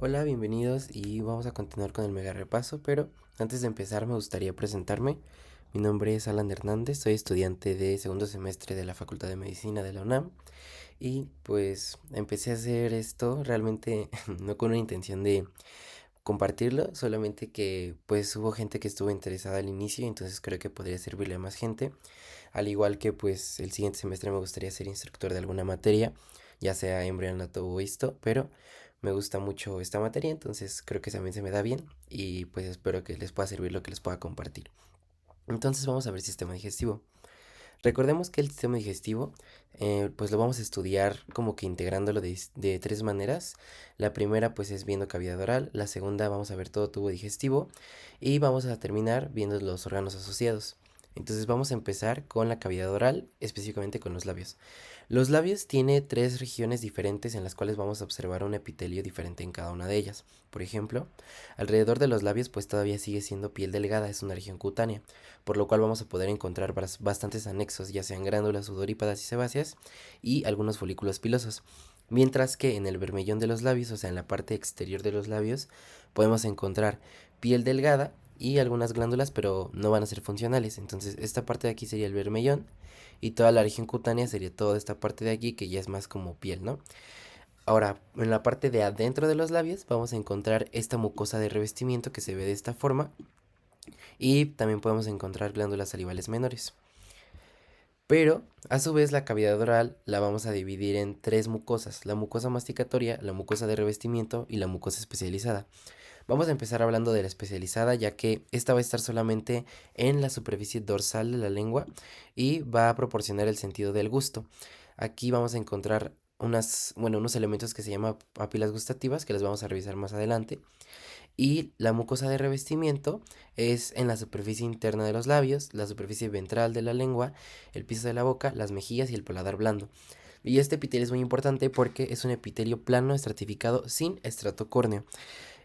Hola, bienvenidos y vamos a continuar con el mega repaso, pero antes de empezar me gustaría presentarme. Mi nombre es Alan Hernández, soy estudiante de segundo semestre de la Facultad de Medicina de la UNAM y pues empecé a hacer esto realmente no con una intención de compartirlo, solamente que pues hubo gente que estuvo interesada al inicio, entonces creo que podría servirle a más gente, al igual que pues el siguiente semestre me gustaría ser instructor de alguna materia, ya sea embrionato o esto, pero me gusta mucho esta materia, entonces creo que también se me da bien y pues espero que les pueda servir lo que les pueda compartir. Entonces vamos a ver sistema digestivo. Recordemos que el sistema digestivo, pues lo vamos a estudiar como que integrándolo de tres maneras. La primera pues es viendo cavidad oral, la segunda vamos a ver todo tubo digestivo y vamos a terminar viendo los órganos asociados. Entonces vamos a empezar con la cavidad oral, específicamente con los labios. Los labios tiene tres regiones diferentes en las cuales vamos a observar un epitelio diferente en cada una de ellas. Por ejemplo, alrededor de los labios pues todavía sigue siendo piel delgada, es una región cutánea, por lo cual vamos a poder encontrar bastantes anexos, ya sean glándulas sudorípadas y sebáceas y algunos folículos pilosos. Mientras que en el bermellón de los labios, o sea en la parte exterior de los labios, podemos encontrar piel delgada y algunas glándulas, pero no van a ser funcionales. Entonces esta parte de aquí sería el bermellón y toda la región cutánea sería toda esta parte de aquí que ya es más como piel, ¿no? Ahora, en la parte de adentro de los labios vamos a encontrar esta mucosa de revestimiento que se ve de esta forma y también podemos encontrar glándulas salivales menores. Pero, a su vez, la cavidad oral la vamos a dividir en tres mucosas: la mucosa masticatoria, la mucosa de revestimiento y la mucosa especializada. Vamos a empezar hablando de la especializada, ya que esta va a estar solamente en la superficie dorsal de la lengua y va a proporcionar el sentido del gusto. Aquí vamos a encontrar unos elementos que se llaman papilas gustativas, que las vamos a revisar más adelante. Y la mucosa de revestimiento es en la superficie interna de los labios, la superficie ventral de la lengua, el piso de la boca, las mejillas y el paladar blando. Y este epitelio es muy importante porque es un epitelio plano estratificado sin estrato córneo.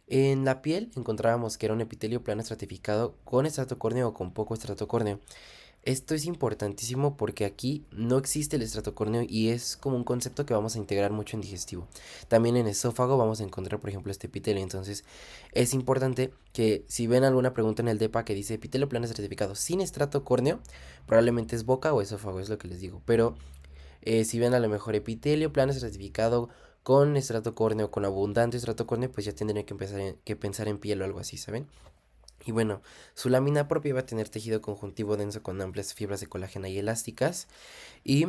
En la piel encontrábamos que era un epitelio plano estratificado con estrato córneo o con poco estrato córneo. Esto es importantísimo porque aquí no existe el estratocorneo y es como un concepto que vamos a integrar mucho en digestivo. También en esófago vamos a encontrar, por ejemplo, este epitelio. Entonces, es importante que si ven alguna pregunta en el DEPA que dice epitelio plano estratificado sin estrato córneo, probablemente es boca o esófago, es lo que les digo. Pero si ven a lo mejor epitelio plano estratificado con estrato córneo, con abundante estrato córneo, pues ya tendrían que que pensar en piel o algo así, ¿saben? Y bueno, su lámina propia va a tener tejido conjuntivo denso con amplias fibras de colágeno y elásticas. Y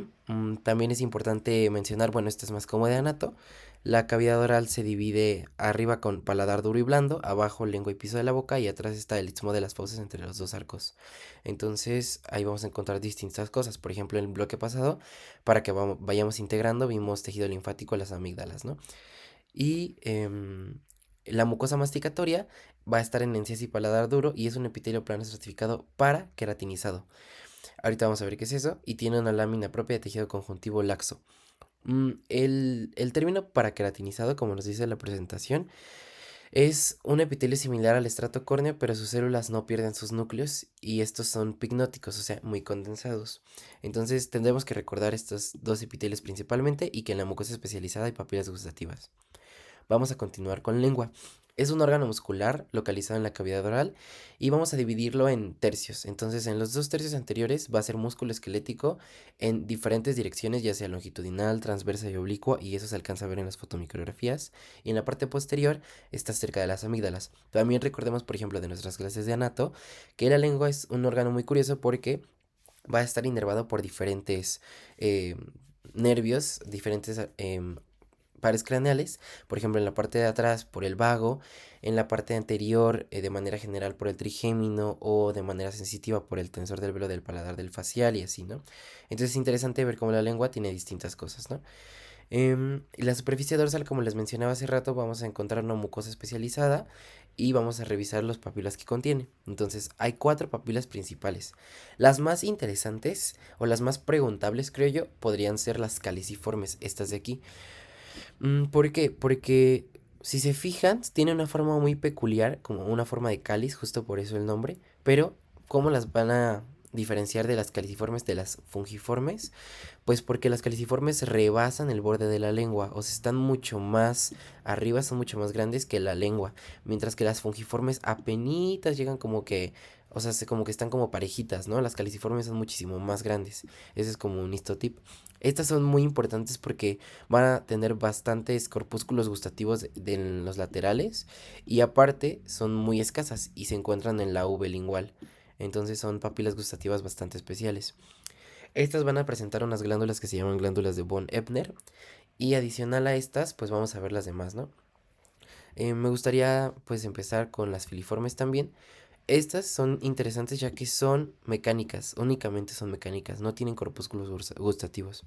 también es importante mencionar, bueno, esto es más como de anato. La cavidad oral se divide arriba con paladar duro y blando, abajo lengua y piso de la boca y atrás está el istmo de las fauces entre los dos arcos. Entonces ahí vamos a encontrar distintas cosas. Por ejemplo, en el bloque pasado, para que vayamos integrando, vimos tejido linfático a las amígdalas, ¿no? Y la mucosa masticatoria va a estar en encías y paladar duro y es un epitelio plano estratificado para queratinizado. Ahorita vamos a ver qué es eso y tiene una lámina propia de tejido conjuntivo laxo. El término para queratinizado, como nos dice la presentación, es un epitelio similar al estrato córneo, pero sus células no pierden sus núcleos y estos son pignóticos, o sea, muy condensados. Entonces tendremos que recordar estos dos epitelios principalmente y que en la mucosa especializada hay papilas gustativas. Vamos a continuar con lengua. Es un órgano muscular localizado en la cavidad oral y vamos a dividirlo en tercios. Entonces, en los dos tercios anteriores va a ser músculo esquelético en diferentes direcciones, ya sea longitudinal, transversa y oblicua, y eso se alcanza a ver en las fotomicrografías. Y en la parte posterior está cerca de las amígdalas. También recordemos, por ejemplo, de nuestras clases de anato, que la lengua es un órgano muy curioso porque va a estar inervado por diferentes eh, nervios, diferentes pares craneales, por ejemplo en la parte de atrás por el vago, en la parte anterior de manera general por el trigémino o de manera sensitiva por el tensor del velo del paladar del facial y así, ¿no? Entonces es interesante ver cómo la lengua tiene distintas cosas, ¿no? Y la superficie dorsal, como les mencionaba hace rato, vamos a encontrar una mucosa especializada y vamos a revisar los papilas que contiene. Entonces, hay cuatro papilas principales. Las más interesantes o las más preguntables, creo yo, podrían ser las caliciformes, estas de aquí. ¿Por qué? Porque si se fijan, tiene una forma muy peculiar, como una forma de cáliz, justo por eso el nombre, pero ¿cómo las van a diferenciar de las caliciformes de las fungiformes? Pues porque las caliciformes rebasan el borde de la lengua, o sea, están mucho más arriba, son mucho más grandes que la lengua, mientras que las fungiformes apenitas llegan como que, o sea, como que están como parejitas, ¿no? Las caliciformes son muchísimo más grandes. Ese es como un histotip. Estas son muy importantes porque van a tener bastantes corpúsculos gustativos en los laterales y aparte son muy escasas y se encuentran en la V lingual. Entonces son papilas gustativas bastante especiales. Estas van a presentar unas glándulas que se llaman glándulas de von Ebner y adicional a estas pues vamos a ver las demás, ¿no? Me gustaría pues empezar con las filiformes también. Estas son interesantes ya que son mecánicas, únicamente son mecánicas, no tienen corpúsculos gustativos.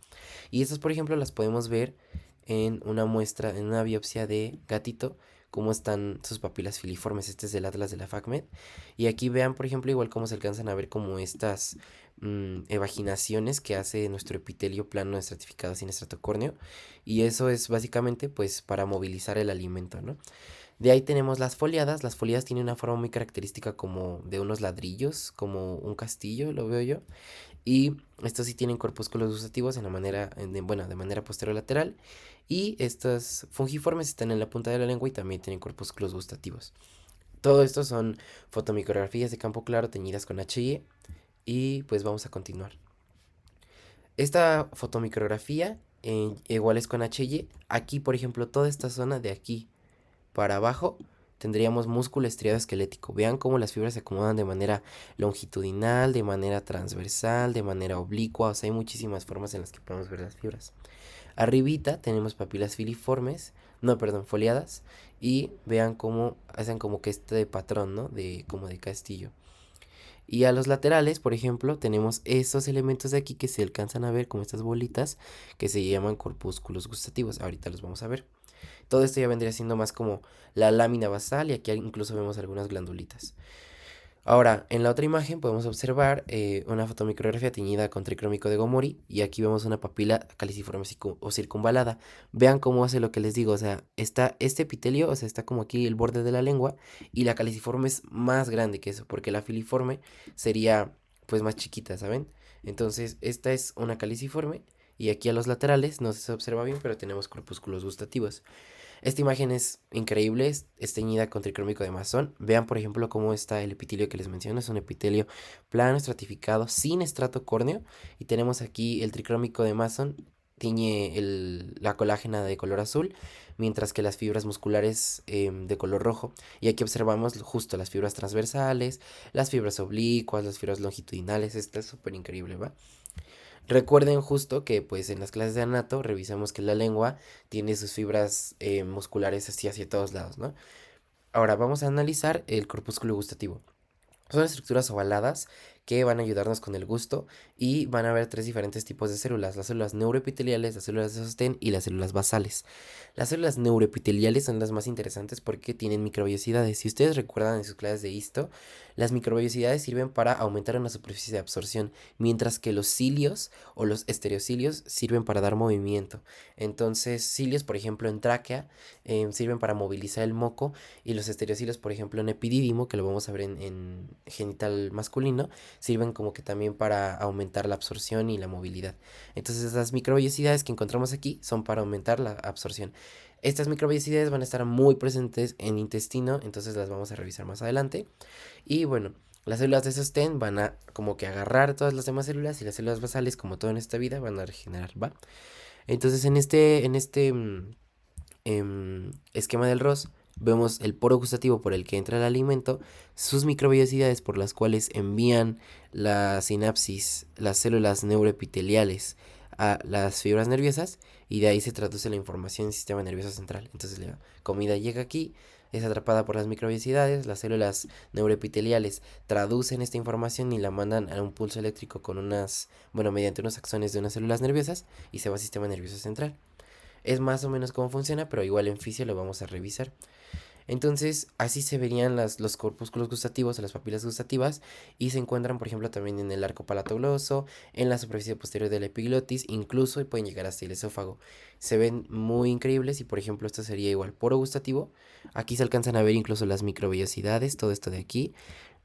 Y estas, por ejemplo, las podemos ver en una muestra, en una biopsia de gatito, cómo están sus papilas filiformes. Este es del Atlas de la FACMED. Y aquí vean, por ejemplo, igual cómo se alcanzan a ver como estas evaginaciones que hace nuestro epitelio plano estratificado sin estrato córneo. Y eso es básicamente pues para movilizar el alimento, ¿no? De ahí tenemos las foliadas. Las foliadas tienen una forma muy característica como de unos ladrillos, como un castillo, lo veo yo. Y estos sí tienen corpúsculos gustativos en la manera, bueno, de manera posterolateral. Y estos fungiformes están en la punta de la lengua y también tienen corpúsculos gustativos. Todo esto son fotomicrografías de campo claro teñidas con HY. Y pues vamos a continuar. Esta fotomicrografía igual es con HY. Aquí, por ejemplo, toda esta zona de aquí para abajo tendríamos músculo estriado esquelético. Vean cómo las fibras se acomodan de manera longitudinal, de manera transversal, de manera oblicua. O sea, hay muchísimas formas en las que podemos ver las fibras. Arribita tenemos papilas filiformes, no, perdón, foliadas. Y vean cómo hacen como que este patrón, ¿no? Como de castillo. Y a los laterales, por ejemplo, tenemos estos elementos de aquí que se alcanzan a ver como estas bolitas que se llaman corpúsculos gustativos. Ahorita los vamos a ver. Todo esto ya vendría siendo más como la lámina basal y aquí incluso vemos algunas glandulitas. Ahora, en la otra imagen podemos observar una fotomicrografía teñida con tricrómico de Gomori y aquí vemos una papila caliciforme o circunvalada. Vean cómo hace lo que les digo, o sea, está este epitelio, o sea, está como aquí el borde de la lengua y la caliciforme es más grande que eso, porque la filiforme sería pues más chiquita, ¿saben? Entonces, esta es una caliciforme y aquí a los laterales no se observa bien, pero tenemos corpúsculos gustativos. Esta imagen es increíble, es teñida con tricrómico de masón. Vean, por ejemplo, cómo está el epitelio que les menciono. Es un epitelio plano, estratificado, sin estrato córneo. Y tenemos aquí el tricrómico de masón, tiñe la colágena de color azul, mientras que las fibras musculares de color rojo. Y aquí observamos justo las fibras transversales, las fibras oblicuas, las fibras longitudinales. Esto es súper increíble, ¿va? Recuerden justo que pues en las clases de anato revisamos que la lengua tiene sus fibras musculares así hacia todos lados, ¿no? Ahora vamos a analizar el corpúsculo gustativo. Son estructuras ovaladas que van a ayudarnos con el gusto y van a haber tres diferentes tipos de células, las células neuroepiteliales, las células de sostén y las células basales. Las células neuroepiteliales son las más interesantes porque tienen microvellosidades. Si ustedes recuerdan en sus clases de histo, las microvellosidades sirven para aumentar una superficie de absorción, mientras que los cilios o los estereocilios sirven para dar movimiento. Entonces, cilios, por ejemplo, en tráquea, sirven para movilizar el moco y los estereocilios, por ejemplo, en epidídimo, que lo vamos a ver en genital masculino, sirven como que también para aumentar la absorción y la movilidad. Entonces, las microvellosidades que encontramos aquí son para aumentar la absorción. Estas microvellosidades van a estar muy presentes en intestino, entonces las vamos a revisar más adelante. Y bueno, las células de sostén van a como que agarrar todas las demás células y las células basales, como todo en esta vida, van a regenerar, ¿va? Entonces en este esquema del ROS vemos el poro gustativo por el que entra el alimento, sus microvellosidades por las cuales envían la sinapsis, las células neuroepiteliales a las fibras nerviosas y de ahí se traduce la información en el sistema nervioso central. Entonces la comida llega aquí, es atrapada por las microvellosidades, las células neuroepiteliales traducen esta información y la mandan a un pulso eléctrico con bueno, mediante unos axones de unas células nerviosas y se va al sistema nervioso central. Es más o menos cómo funciona, pero igual en fisio lo vamos a revisar. Entonces, así se verían los corpúsculos gustativos o las papilas gustativas y se encuentran, por ejemplo, también en el arco palatogloso, en la superficie posterior de la epiglotis, incluso y pueden llegar hasta el esófago. Se ven muy increíbles y, por ejemplo, esto sería igual poro gustativo. Aquí se alcanzan a ver incluso las microvellosidades, todo esto de aquí.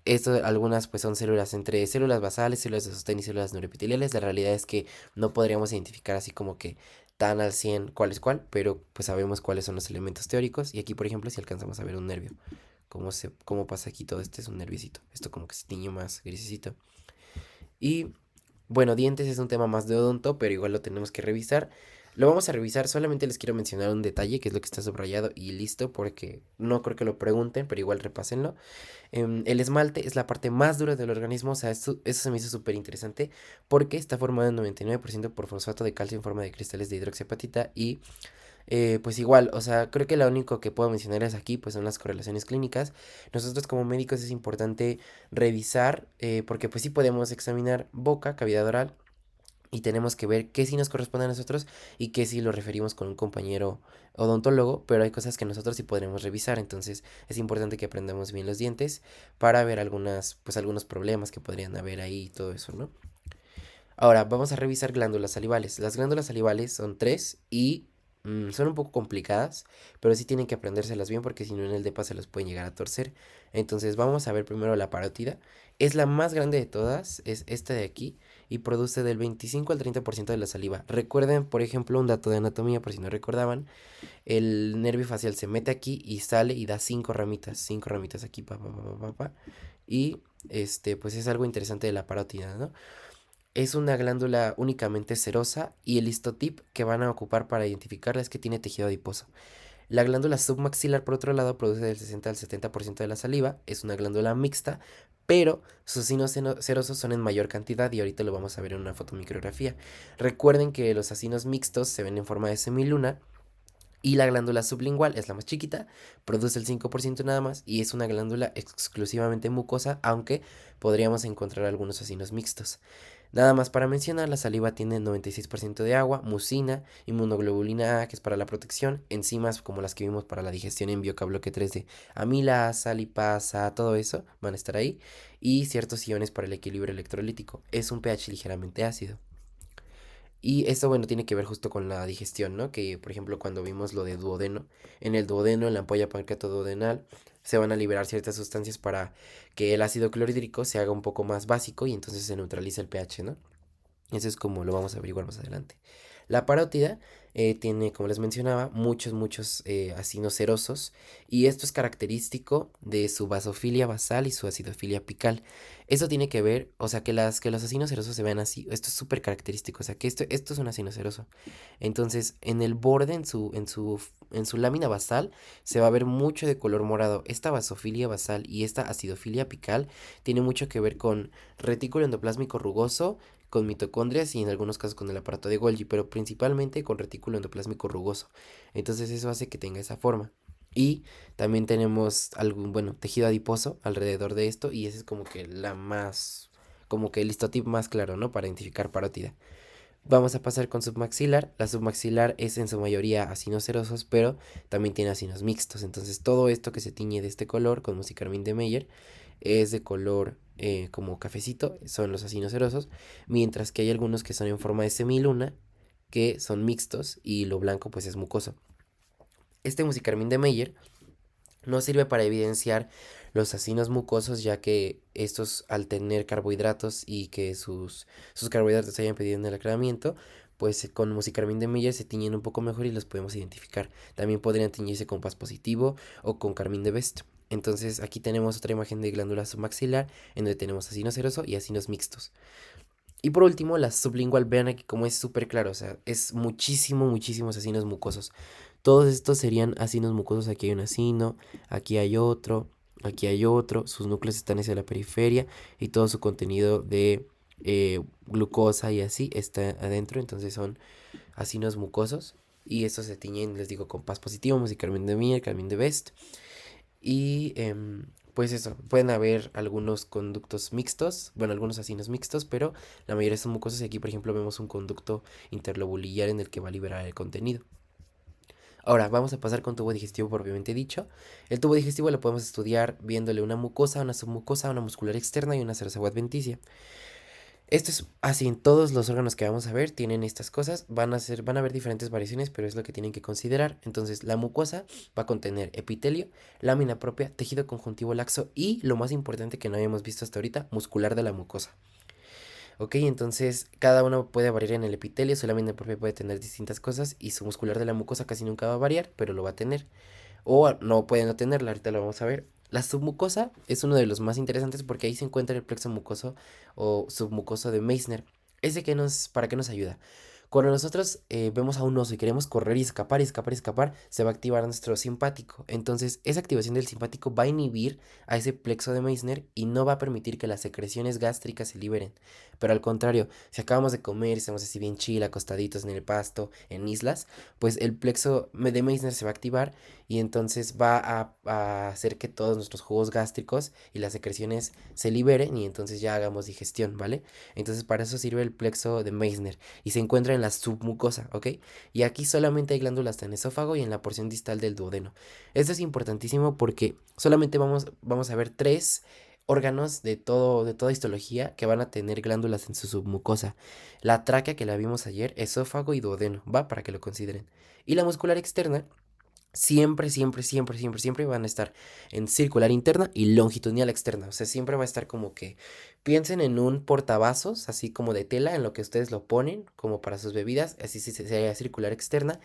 Esto, algunas pues son células entre células basales, células de sostén y células neuroepiteliales. La realidad es que no podríamos identificar así como que tan al 100 cuál es cuál, pero pues sabemos cuáles son los elementos teóricos. Y aquí, por ejemplo, si alcanzamos a ver un nervio, cómo pasa aquí todo este es un nerviosito. Esto como que se tiñe más grisecito. Y bueno, dientes es un tema más de odonto, pero igual lo tenemos que revisar. Lo vamos a revisar, solamente les quiero mencionar un detalle, que es lo que está subrayado y listo, porque no creo que lo pregunten, pero igual repásenlo. El esmalte es la parte más dura del organismo, o sea, eso se me hizo súper interesante, porque está formado en 99% por fosfato de calcio en forma de cristales de hidroxiapatita y pues igual, o sea, creo que lo único que puedo mencionar es aquí, pues son las correlaciones clínicas. Nosotros como médicos es importante revisar, porque pues sí podemos examinar boca, cavidad oral, y tenemos que ver qué sí nos corresponde a nosotros y qué sí lo referimos con un compañero odontólogo, pero hay cosas que nosotros sí podremos revisar, entonces es importante que aprendamos bien los dientes para ver pues algunos problemas que podrían haber ahí y todo eso, ¿no? Ahora, vamos a revisar glándulas salivales. Las glándulas salivales son tres y son un poco complicadas, pero sí tienen que aprendérselas bien porque si no en el DEPA se los pueden llegar a torcer. Entonces vamos a ver primero la parótida. Es la más grande de todas, es esta de aquí, y produce del 25 al 30% de la saliva. Recuerden, por ejemplo, un dato de anatomía, por si no recordaban, el nervio facial se mete aquí y sale y da cinco ramitas aquí, y pues es algo interesante de la parótida, ¿no? Es una glándula únicamente serosa y el histotip que van a ocupar para identificarla es que tiene tejido adiposo. La glándula submaxilar, por otro lado, produce del 60 al 70% de la saliva, es una glándula mixta, pero sus acinos serosos son en mayor cantidad y ahorita lo vamos a ver en una fotomicrografía. Recuerden que los acinos mixtos se ven en forma de semiluna y la glándula sublingual es la más chiquita, produce el 5% nada más y es una glándula exclusivamente mucosa, aunque podríamos encontrar algunos acinos mixtos. Nada más para mencionar, la saliva tiene 96% de agua, mucina, inmunoglobulina A, que es para la protección, enzimas como las que vimos para la digestión en Bioca bloque 3 de amilasa, lipasa, todo eso van a estar ahí, y ciertos iones para el equilibrio electrolítico. Es un pH ligeramente ácido. Y esto, bueno, tiene que ver justo con la digestión, ¿no? Que, por ejemplo, cuando vimos lo de duodeno, en el duodeno, en la ampolla pancreatoduodenal, se van a liberar ciertas sustancias para que el ácido clorhídrico se haga un poco más básico y entonces se neutraliza el pH, ¿no? Eso es como lo vamos a averiguar más adelante. La parótida tiene, como les mencionaba, muchos acinos serosos y esto es característico de su basofilia basal y su acidofilia apical. Eso tiene que ver, o sea, que los acinos serosos se vean así, esto es súper característico, o sea, que esto es un acino seroso. Entonces, en el borde, en su lámina basal, se va a ver mucho de color morado. Esta basofilia basal y esta acidofilia apical tiene mucho que ver con retículo endoplásmico rugoso, con mitocondrias y en algunos casos con el aparato de Golgi, pero principalmente con retículo endoplásmico rugoso. Entonces eso hace que tenga esa forma. Y también tenemos algún, bueno, tejido adiposo alrededor de esto y ese es como que como que el histotip más claro, ¿no? Para identificar parótida. Vamos a pasar con submaxilar. La submaxilar es en su mayoría acinos serosos, pero también tiene acinos mixtos. Entonces todo esto que se tiñe de este color con musicarmín de Meyer es de color como cafecito, son los acinos serosos, mientras que hay algunos que son en forma de semiluna, que son mixtos y lo blanco pues es mucoso. Este musicarmín de Meyer no sirve para evidenciar los acinos mucosos, ya que estos al tener carbohidratos y que sus carbohidratos se hayan pedido en el aclaramiento, pues con musicarmín de Meyer se tiñen un poco mejor y los podemos identificar. También podrían teñirse con paz positivo o con carmín de Best. Entonces aquí tenemos otra imagen de glándula submaxilar en donde tenemos acino seroso y acinos mixtos. Y por último, la sublingual, vean aquí como es súper claro, o sea, es muchísimos acinos mucosos. Todos estos serían acinos mucosos, aquí hay un acino, aquí hay otro, sus núcleos están hacia la periferia y todo su contenido de glucosa y así está adentro, entonces son acinos mucosos y estos se tiñen, les digo, con paz positivo, musicarmín de Mier, carmín de Best. Y pues eso, pueden haber algunos conductos mixtos, bueno, algunos acinos mixtos, pero la mayoría son mucosos y aquí, por ejemplo, vemos un conducto interlobulillar en el que va a liberar el contenido. Ahora, vamos a pasar con tubo digestivo propiamente dicho. El tubo digestivo lo podemos estudiar viéndole una mucosa, una submucosa, una muscular externa y una cereza adventicia. Esto es así en todos los órganos que vamos a ver, tienen estas cosas, van a haber diferentes variaciones, pero es lo que tienen que considerar. Entonces, la mucosa va a contener epitelio, lámina propia, tejido conjuntivo laxo y, lo más importante que no habíamos visto hasta ahorita, muscular de la mucosa. Ok, entonces cada uno puede variar en el epitelio, su lámina propia puede tener distintas cosas y su muscular de la mucosa casi nunca va a variar, pero lo va a tener. O no puede no tenerla, ahorita lo vamos a ver. La submucosa es uno de los más interesantes porque ahí se encuentra el plexo mucoso o submucoso de Meissner. Ese ¿para qué nos ayuda? Cuando nosotros vemos a un oso y queremos correr y escapar y escapar y escapar, se va a activar nuestro simpático. Entonces, esa activación del simpático va a inhibir a ese plexo de Meissner y no va a permitir que las secreciones gástricas se liberen. Pero al contrario, si acabamos de comer, estamos así bien chill, acostaditos en el pasto, en islas, pues el plexo de Meissner se va a activar y entonces va a hacer que todos nuestros jugos gástricos y las secreciones se liberen y entonces ya hagamos digestión, ¿vale? Entonces para eso sirve el plexo de Meissner y se encuentra en la submucosa, ¿ok? Y aquí solamente hay glándulas en el esófago y en la porción distal del duodeno. Esto es importantísimo porque solamente vamos a ver tres órganos de toda histología que van a tener glándulas en su submucosa. La tráquea que la vimos ayer, esófago y duodeno, ¿va? Para que lo consideren. Y la muscular externa siempre, siempre, siempre, siempre, siempre van a estar en circular interna y longitudinal externa. O sea, siempre va a estar como que piensen en un portavasos, así como de tela, en lo que ustedes lo ponen, como para sus bebidas, así sería circular externa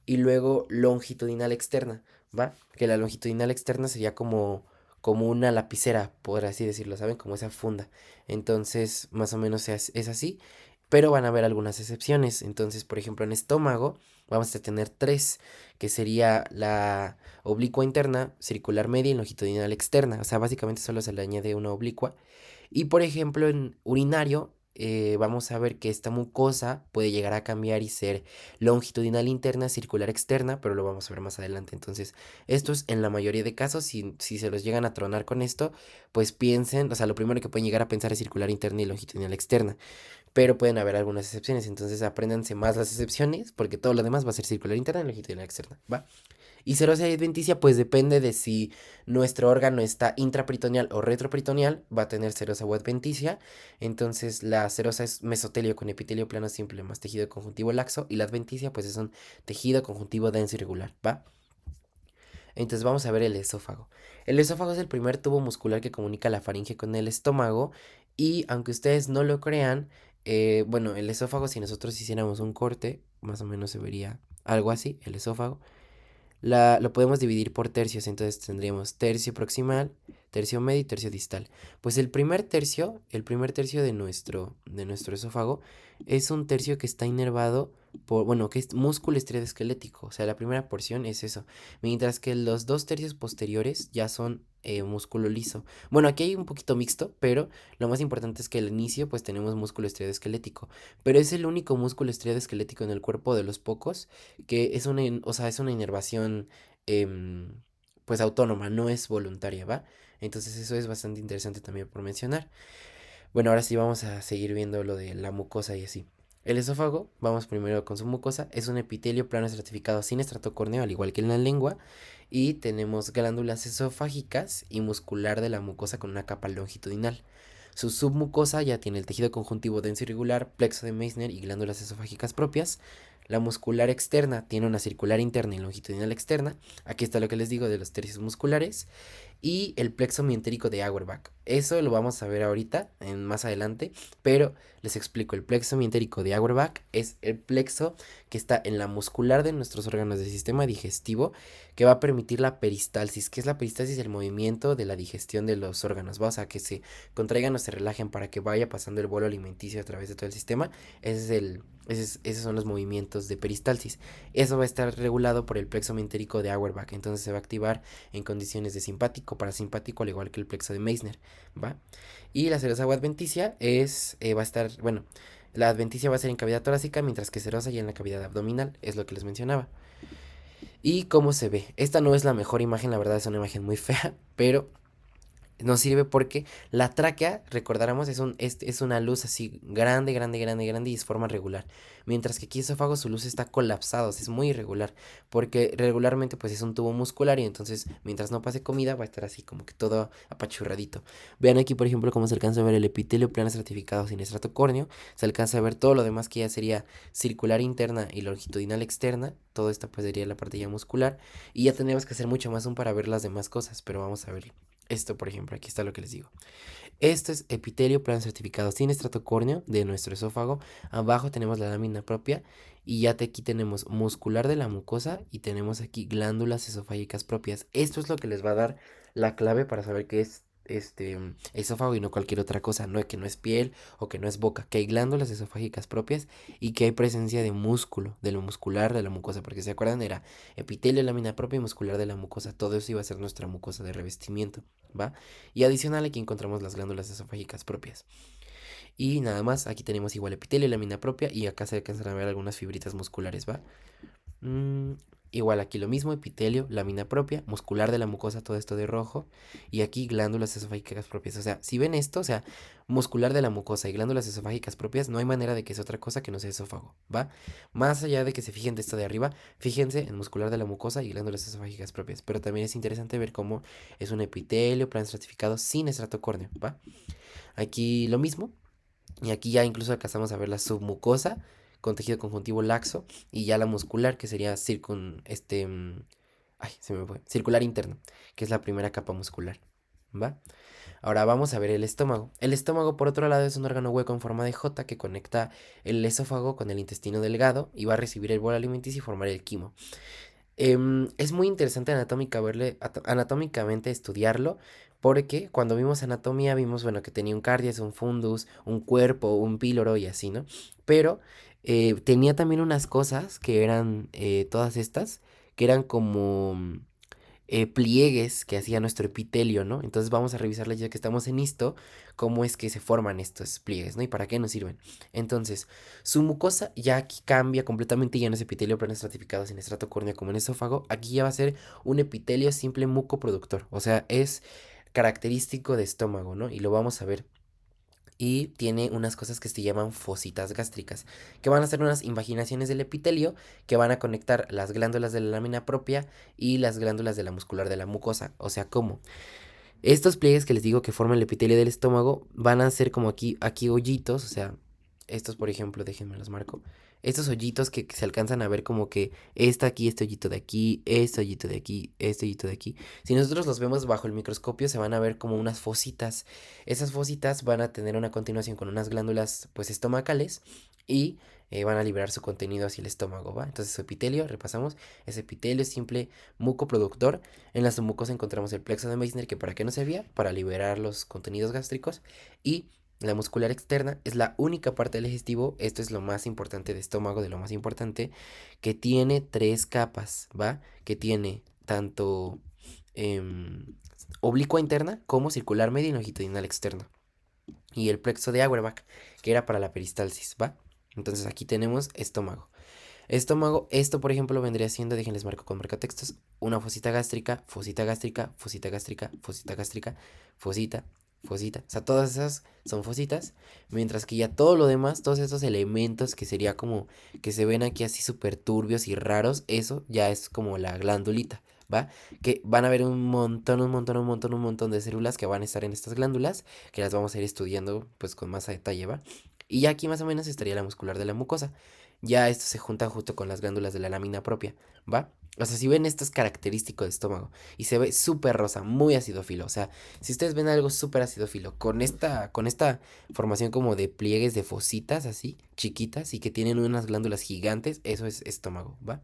y luego longitudinal externa, ¿va? Que la longitudinal externa sería como una lapicera, por así decirlo, ¿saben? Como esa funda. Entonces, más o menos es así, pero van a haber algunas excepciones. Entonces, por ejemplo, en estómago vamos a tener tres, que sería la oblicua interna, circular media y longitudinal externa. O sea, básicamente solo se le añade una oblicua. Y por ejemplo, en urinario, vamos a ver que esta mucosa puede llegar a cambiar y ser longitudinal interna, circular externa, pero lo vamos a ver más adelante. Entonces, esto es en la mayoría de casos, si se los llegan a tronar con esto, pues piensen, o sea, lo primero que pueden llegar a pensar es circular interna y longitudinal externa, pero pueden haber algunas excepciones, entonces apréndanse más las excepciones, porque todo lo demás va a ser circular interna y longitudinal externa, ¿va? Y serosa y adventicia, pues depende de si nuestro órgano está intraperitoneal o retroperitoneal, va a tener serosa o adventicia. Entonces, la serosa es mesotelio con epitelio plano simple más tejido conjuntivo laxo, y la adventicia, pues es un tejido conjuntivo denso irregular, ¿va? Entonces, vamos a ver el esófago. El esófago es el primer tubo muscular que comunica la faringe con el estómago, y aunque ustedes no lo crean, bueno, el esófago, si nosotros hiciéramos un corte, más o menos se vería algo así, el esófago. Lo podemos dividir por tercios, entonces tendríamos tercio proximal, tercio medio y tercio distal. Pues el primer tercio de nuestro esófago es un tercio que está inervado bueno, que es músculo esquelético, o sea, la primera porción es eso, mientras que los dos tercios posteriores ya son músculo liso. Bueno, aquí hay un poquito mixto, pero lo más importante es que al inicio pues tenemos músculo esquelético, pero es el único músculo esquelético en el cuerpo de los pocos que es o sea, es una inervación em, pues autónoma, no es voluntaria, ¿va? Entonces eso es bastante interesante también por mencionar. Bueno, ahora sí vamos a seguir viendo lo de la mucosa y así. El esófago, vamos primero con su mucosa, es un epitelio plano estratificado sin estrato córneo, al igual que en la lengua, y tenemos glándulas esofágicas y muscular de la mucosa con una capa longitudinal. Su submucosa ya tiene el tejido conjuntivo denso y regular, plexo de Meissner y glándulas esofágicas propias. La muscular externa tiene una circular interna y longitudinal externa. Aquí está lo que les digo de los tercios musculares. Y el plexo mientérico de Auerbach. Eso lo vamos a ver ahorita, más adelante, pero les explico. El plexo mientérico de Auerbach es el plexo que está en la muscular de nuestros órganos del sistema digestivo, que va a permitir la peristalsis. ¿Qué es la peristalsis? El movimiento de la digestión de los órganos, ¿va? O sea, que se contraigan o se relajen para que vaya pasando el bolo alimenticio a través de todo el sistema. Esos son los movimientos de peristalsis. Eso va a estar regulado por el plexo mientérico de Auerbach. Entonces se va a activar en condiciones de simpático, parasimpático, al igual que el plexo de Meissner, ¿va? Y la serosa o adventicia va a estar, bueno, la adventicia va a ser en cavidad torácica, mientras que serosa ya en la cavidad abdominal, es lo que les mencionaba. ¿Y cómo se ve? Esta no es la mejor imagen, la verdad es una imagen muy fea, pero Nos sirve porque la tráquea, recordáramos, es una luz así grande, grande, grande, grande y es forma regular. Mientras que aquí esófago su luz está colapsado, o sea, es muy irregular. Porque regularmente pues es un tubo muscular y entonces mientras no pase comida va a estar así como que todo apachurradito. Vean aquí por ejemplo cómo se alcanza a ver el epitelio plano estratificado sin estrato córneo. Se alcanza a ver todo lo demás que ya sería circular interna y longitudinal externa. Todo esto pues sería la parte ya muscular. Y ya tenemos que hacer mucho más zoom para ver las demás cosas, pero vamos a ver. Esto, por ejemplo, aquí está lo que les digo. Esto es epitelio plano certificado sin estrato córneo de nuestro esófago. Abajo tenemos la lámina propia y ya aquí tenemos muscular de la mucosa y tenemos aquí glándulas esofágicas propias. Esto es lo que les va a dar la clave para saber qué es esófago y no cualquier otra cosa, no que no es piel o que no es boca, que hay glándulas esofágicas propias y que hay presencia de músculo, de lo muscular de la mucosa, porque se acuerdan era epitelio, lámina propia y muscular de la mucosa, todo eso iba a ser nuestra mucosa de revestimiento, ¿va? Y adicional aquí encontramos las glándulas esofágicas propias. Y nada más, aquí tenemos igual epitelio, lámina propia y acá se alcanzan a ver algunas fibritas musculares, ¿va? Mm, igual aquí lo mismo, epitelio, lámina propia, muscular de la mucosa, todo esto de rojo. Y aquí glándulas esofágicas propias. O sea, si ven esto, o sea, muscular de la mucosa y glándulas esofágicas propias, no hay manera de que sea otra cosa que no sea esófago, ¿va? Más allá de que se fijen de esto de arriba, fíjense en muscular de la mucosa y glándulas esofágicas propias. Pero también es interesante ver cómo es un epitelio plan estratificado sin estrato córneo, ¿va? Aquí lo mismo, y aquí ya incluso alcanzamos a ver la submucosa con tejido conjuntivo laxo y ya la muscular que sería ay, se me fue, circular interno, que es la primera capa muscular, ¿va? Ahora vamos a ver el estómago. El estómago, por otro lado, es un órgano hueco en forma de J que conecta el esófago con el intestino delgado y va a recibir el bolo alimenticio y formar el quimo. Es muy interesante anatómicamente estudiarlo, porque cuando vimos anatomía vimos, bueno, que tenía un cardias, un fundus, un cuerpo, un píloro y así, ¿no? Pero tenía también unas cosas que eran todas estas, que eran como pliegues que hacía nuestro epitelio, ¿no? Entonces vamos a revisarles ya que estamos en esto, cómo es que se forman estos pliegues, ¿no? Y para qué nos sirven. Entonces, su mucosa ya aquí cambia completamente, ya no es epitelio plano estratificado sin estrato córneo como en esófago, aquí ya va a ser un epitelio simple mucoproductor, o sea, es característico de estómago, ¿no? Y lo vamos a ver y tiene unas cosas que se llaman fositas gástricas, que van a ser unas invaginaciones del epitelio que van a conectar las glándulas de la lámina propia y las glándulas de la muscular de la mucosa. O sea, ¿cómo? Estos pliegues que les digo que forman el epitelio del estómago van a ser como aquí hoyitos, o sea, estos por ejemplo, déjenme los marco. Estos hoyitos que se alcanzan a ver como que aquí, este hoyito de aquí, este hoyito de aquí, este hoyito de aquí. Si nosotros los vemos bajo el microscopio se van a ver como unas fositas. Esas fositas van a tener una continuación con unas glándulas pues estomacales y van a liberar su contenido hacia el estómago, ¿va? Entonces su epitelio, repasamos, es epitelio simple mucoproductor. En la submucosa encontramos el plexo de Meissner, que para qué nos servía, para liberar los contenidos gástricos. Y la muscular externa es la única parte del digestivo, esto es lo más importante de estómago, de lo más importante, que tiene tres capas, ¿va? Que tiene tanto em, oblicua interna como circular media y longitudinal externa. Y el plexo de Auerbach, que era para la peristalsis, ¿va? Entonces aquí tenemos estómago. Estómago, esto por ejemplo vendría siendo, déjenles marco con marcatextos, una fosita gástrica, fosita gástrica, fosita gástrica, fosita gástrica, fosita, fosita. O sea, todas esas son fositas, mientras que ya todo lo demás, todos esos elementos que sería como que se ven aquí así súper turbios y raros, eso ya es como la glandulita, ¿va? Que van a haber un montón, un montón, un montón, un montón de células que van a estar en estas glándulas, que las vamos a ir estudiando pues con más a detalle, ¿va? Y ya aquí más o menos estaría la muscular de la mucosa. Ya esto se junta justo con las glándulas de la lámina propia, ¿va? O sea, si ven esto es característico de estómago y se ve súper rosa, muy acidófilo. O sea, si ustedes ven algo súper acidófilo con esta formación como de pliegues de fositas así, chiquitas y que tienen unas glándulas gigantes, eso es estómago, ¿va?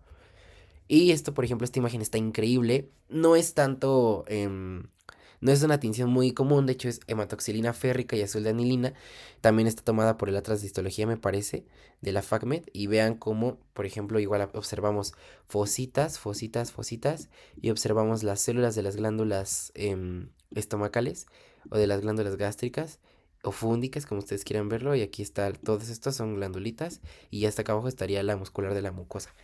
Y esto, por ejemplo, esta imagen está increíble. No es tanto, no es una tinción muy común, de hecho es hematoxilina férrica y azul de anilina. También está tomada por el Atlas de Histología, me parece, de la FACMED. Y vean cómo, por ejemplo, igual observamos fositas, fositas, fositas. Y observamos las células de las glándulas estomacales o de las glándulas gástricas o fúndicas, como ustedes quieran verlo. Y aquí está, todos estos son glandulitas. Y hasta acá abajo estaría la muscular de la mucosa.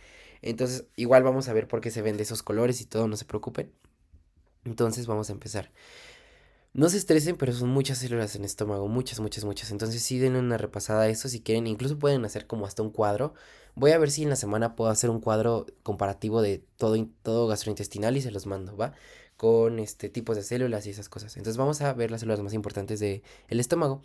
Entonces, igual vamos a ver por qué se ven de esos colores y todo, no se preocupen. Entonces, vamos a empezar. No se estresen, pero son muchas células en el estómago, muchas, muchas, muchas. Entonces sí den una repasada a eso si quieren. Incluso pueden hacer como hasta un cuadro. Voy a ver si en la semana puedo hacer un cuadro comparativo de todo, todo gastrointestinal y se los mando, ¿va? Con tipos de células y esas cosas. Entonces vamos a ver las células más importantes del estómago.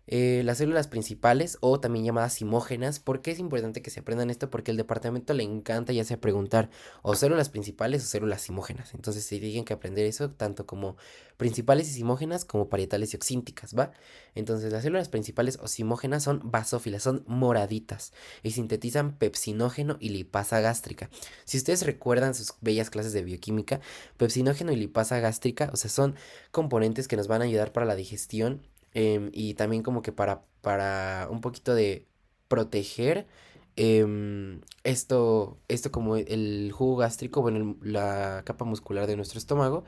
Las células principales o también llamadas simógenas. ¿Por qué es importante que se aprendan esto? Porque al departamento le encanta ya sea preguntar o células principales o células simógenas. Entonces se tienen que aprender eso tanto como principales y simógenas como parietales y oxínticas, ¿va? Entonces las células principales o simógenas son basófilas, son moraditas y sintetizan pepsinógeno y lipasa gástrica. Si ustedes recuerdan sus bellas clases de bioquímica, pepsinógeno y lipasa gástrica, o sea, son componentes que nos van a ayudar para la digestión, y también como que para un poquito de proteger esto como el jugo gástrico, bueno, la capa muscular de nuestro estómago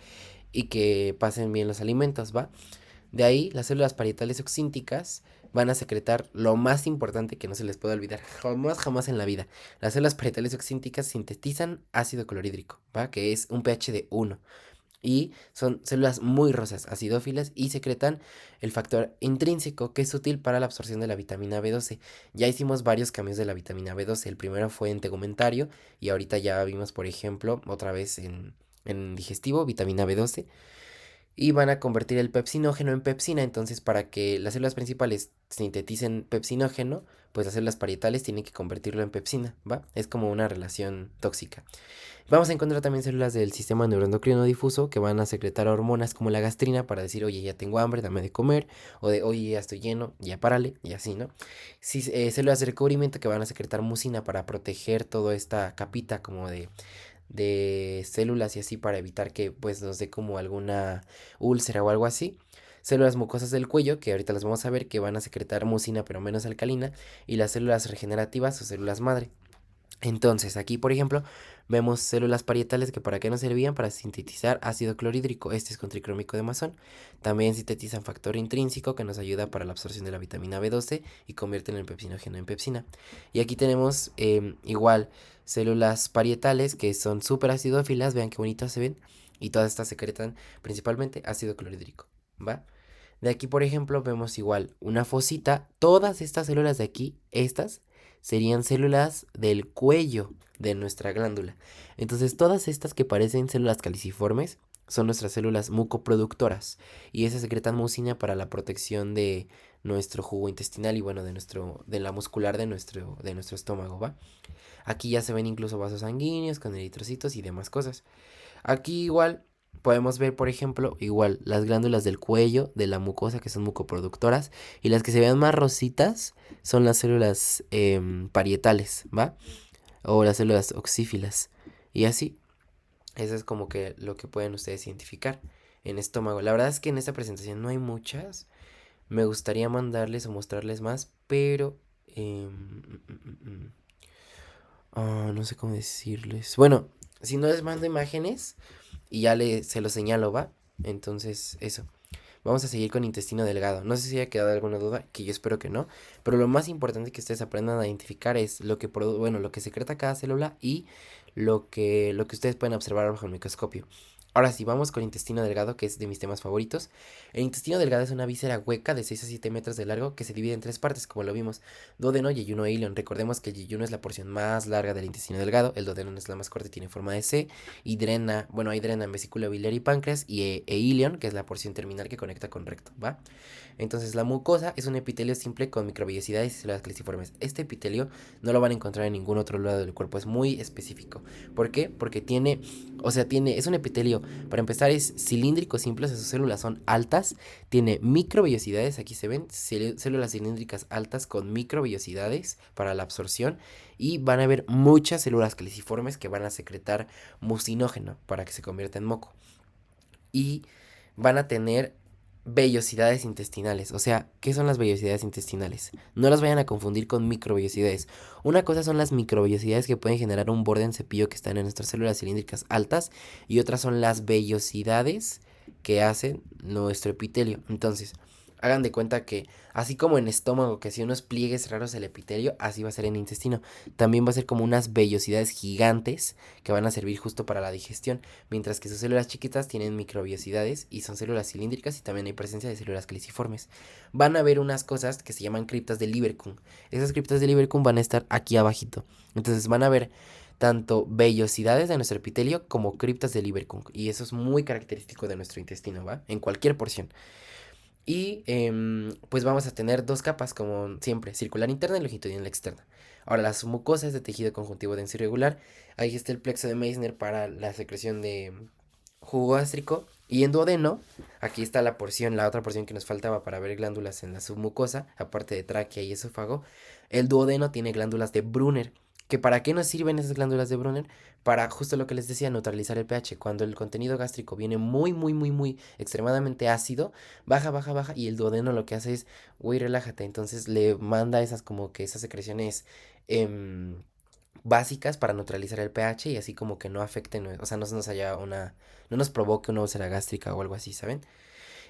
y que pasen bien los alimentos, ¿va? De ahí, las células parietales oxínticas van a secretar lo más importante que no se les puede olvidar, jamás, jamás en la vida. Las células parietales oxínticas sintetizan ácido clorhídrico, ¿va? Que es un pH de 1 y son células muy rosas, acidófilas y secretan el factor intrínseco que es útil para la absorción de la vitamina B12. Ya hicimos varios cambios de la vitamina B12. El primero fue en tegumentario y ahorita ya vimos, por ejemplo, otra vez en digestivo, vitamina B12 y van a convertir el pepsinógeno en pepsina. Entonces, para que las células principales sinteticen pepsinógeno, pues las células parietales tienen que convertirlo en pepsina, ¿va? Es como una relación tóxica. Vamos a encontrar también células del sistema neuroendocrino difuso que van a secretar hormonas como la gastrina para decir, oye, ya tengo hambre, dame de comer, o de, oye, ya estoy lleno, ya párale, y así, ¿no? Sí, células de recubrimiento que van a secretar mucina para proteger toda esta capita como de células y así para evitar que pues nos dé como alguna úlcera o algo así. Células mucosas del cuello, que ahorita las vamos a ver, que van a secretar mucina pero menos alcalina. Y las células regenerativas o células madre. Entonces, aquí, por ejemplo, vemos células parietales que para qué nos servían para sintetizar ácido clorhídrico. Este es con tricromico de Masón. También sintetizan factor intrínseco que nos ayuda para la absorción de la vitamina B12 y convierten el pepsinógeno en pepsina. Y aquí tenemos igual células parietales que son súper acidófilas. Vean qué bonitas se ven. Y todas estas secretan principalmente ácido clorhídrico. ¿Va? De aquí, por ejemplo, vemos igual una fosita. Todas estas células de aquí, estas, serían células del cuello de nuestra glándula. Entonces, todas estas que parecen células caliciformes son nuestras células mucoproductoras. Y esas secretan mucina para la protección de nuestro jugo intestinal y bueno, de la muscular de nuestro estómago, ¿va? Aquí ya se ven incluso vasos sanguíneos con eritrocitos y demás cosas. Aquí igual podemos ver, por ejemplo, igual las glándulas del cuello, de la mucosa, que son mucoproductoras, y las que se vean más rositas son las células parietales, ¿va? O las células oxífilas. Y así, eso es como que lo que pueden ustedes identificar en estómago. La verdad es que en esta presentación no hay muchas. Me gustaría mandarles o mostrarles más, pero no sé cómo decirles. Bueno, si no les mando imágenes y ya se lo señalo, ¿va? Entonces, eso. Vamos a seguir con intestino delgado. No sé si haya quedado alguna duda, que yo espero que no. Pero lo más importante que ustedes aprendan a identificar es lo que secreta cada célula y lo que ustedes pueden observar bajo el microscopio. Ahora sí, vamos con intestino delgado, que es de mis temas favoritos. El intestino delgado es una víscera hueca de 6 a 7 metros de largo que se divide en tres partes, como lo vimos: duodeno, yeyuno e ilion. Recordemos que el yeyuno es la porción más larga del intestino delgado, el duodeno es la más corta y tiene forma de C, y drena, bueno, hay drena en vesícula biliar y páncreas, y ilion, que es la porción terminal que conecta con recto, ¿va? Entonces, la mucosa es un epitelio simple con microvellosidades y células caliciformes. Este epitelio no lo van a encontrar en ningún otro lado del cuerpo, es muy específico. ¿Por qué? Porque es un epitelio, para empezar, es cilíndrico simple, o sea, sus células son altas, tiene microvellosidades, aquí se ven, células cilíndricas altas con microvellosidades para la absorción, y van a haber muchas células caliciformes que van a secretar mucinógeno para que se convierta en moco. Y van a tener vellosidades intestinales. O sea, ¿qué son las vellosidades intestinales? No las vayan a confundir con microvellosidades. Una cosa son las microvellosidades que pueden generar un borde en cepillo que están en nuestras células cilíndricas altas, y otras son las vellosidades que hacen nuestro epitelio. Entonces, Hagan de cuenta que así como en estómago, que si unos pliegues raros el epitelio, así va a ser en intestino. También va a ser como unas vellosidades gigantes que van a servir justo para la digestión, mientras que sus células chiquitas tienen microvellosidades y son células cilíndricas y también hay presencia de células caliciformes. Van a haber unas cosas que se llaman criptas de Lieberkühn. Esas criptas de Lieberkühn van a estar aquí abajito. Entonces van a ver tanto vellosidades de nuestro epitelio como criptas de Lieberkühn. Y eso es muy característico de nuestro intestino, ¿va? En cualquier porción. Y pues vamos a tener dos capas, como siempre, circular interna y longitudinal externa. Ahora, la submucosa es de tejido conjuntivo denso irregular. Ahí está el plexo de Meissner para la secreción de jugo gástrico. Y en duodeno, aquí está la porción, la otra porción que nos faltaba para ver glándulas en la submucosa, aparte de tráquea y esófago. El duodeno tiene glándulas de Brunner. ¿Que para qué nos sirven esas glándulas de Brunner? Para justo lo que les decía, neutralizar el pH. Cuando el contenido gástrico viene muy, muy, muy, muy extremadamente ácido, baja, baja, baja, y el duodeno lo que hace es, güey, relájate. Entonces le manda esas como que esas secreciones em, básicas para neutralizar el pH y así como que no afecte, o sea, no se nos haya una, no nos provoque una úlcera gástrica o algo así, ¿saben?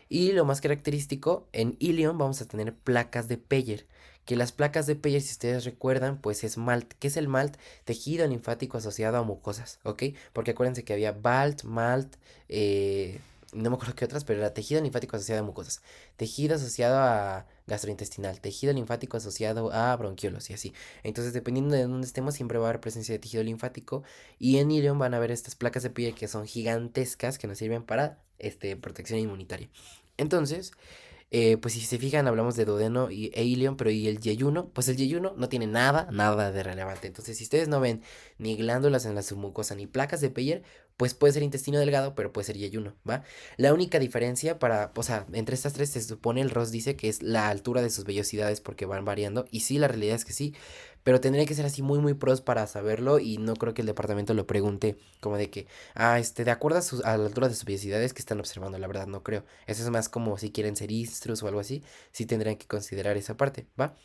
Y lo más característico, en ilion vamos a tener placas de Peyer. Que las placas de Peyer, si ustedes recuerdan, pues es malt. ¿Qué es el malt? Tejido linfático asociado a mucosas, ¿ok? Porque acuérdense que había balt, malt, no me acuerdo qué otras, pero era tejido linfático asociado a mucosas. Tejido asociado a gastrointestinal, tejido linfático asociado a bronquiolos y así. Entonces, dependiendo de dónde estemos, siempre va a haber presencia de tejido linfático. Y en ilion van a ver estas placas de Peyer que son gigantescas que nos sirven para protección inmunitaria. Entonces, pues si se fijan, hablamos de duodeno e ilion, pero ¿y el yeyuno? Pues el yeyuno no tiene nada, nada de relevante. Entonces, si ustedes no ven ni glándulas en la submucosa ni placas de Peyer, pues puede ser intestino delgado, pero puede ser yeyuno, ¿va? La única diferencia para, o sea, entre estas tres se supone, el Ross dice que es la altura de sus vellosidades porque van variando, y sí, la realidad es que sí, pero tendría que ser así muy, muy pros para saberlo, y no creo que el departamento lo pregunte como de que, de acuerdo a la altura de sus vellosidades que están observando, la verdad no creo. Eso es más como si quieren ser istros o algo así, sí tendrían que considerar esa parte, ¿va?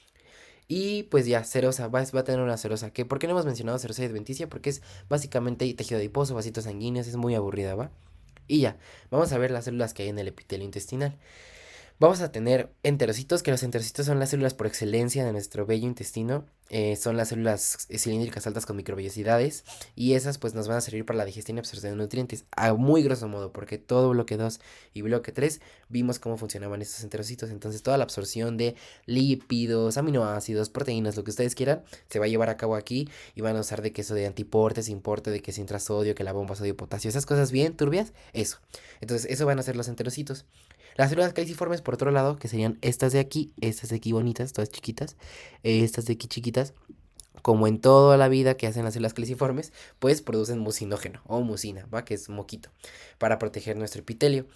Y pues ya, serosa, va a tener una serosa. ¿Por qué no hemos mencionado serosa adventicia? Porque es básicamente tejido adiposo, vasitos sanguíneos, es muy aburrida, ¿va? Y ya, vamos a ver las células que hay en el epitelio intestinal. Vamos a tener enterocitos, que los enterocitos son las células por excelencia de nuestro bello intestino. Son las células cilíndricas altas con microvellosidades. Y esas pues nos van a servir para la digestión y absorción de nutrientes. A muy grosso modo, porque todo bloque 2 y bloque 3 vimos cómo funcionaban estos enterocitos. Entonces toda la absorción de lípidos, aminoácidos, proteínas, lo que ustedes quieran, se va a llevar a cabo aquí. Y van a usar de queso de antiportes, importe, de que si entra sodio, que la bomba sodio potasio. Esas cosas bien turbias, eso. Entonces eso van a ser los enterocitos. Las células caliciformes, por otro lado, que serían estas de aquí bonitas, todas chiquitas, estas de aquí chiquitas, como en toda la vida que hacen las células caliciformes, pues producen mucinógeno o mucina, ¿va? Que es moquito, para proteger nuestro epitelio.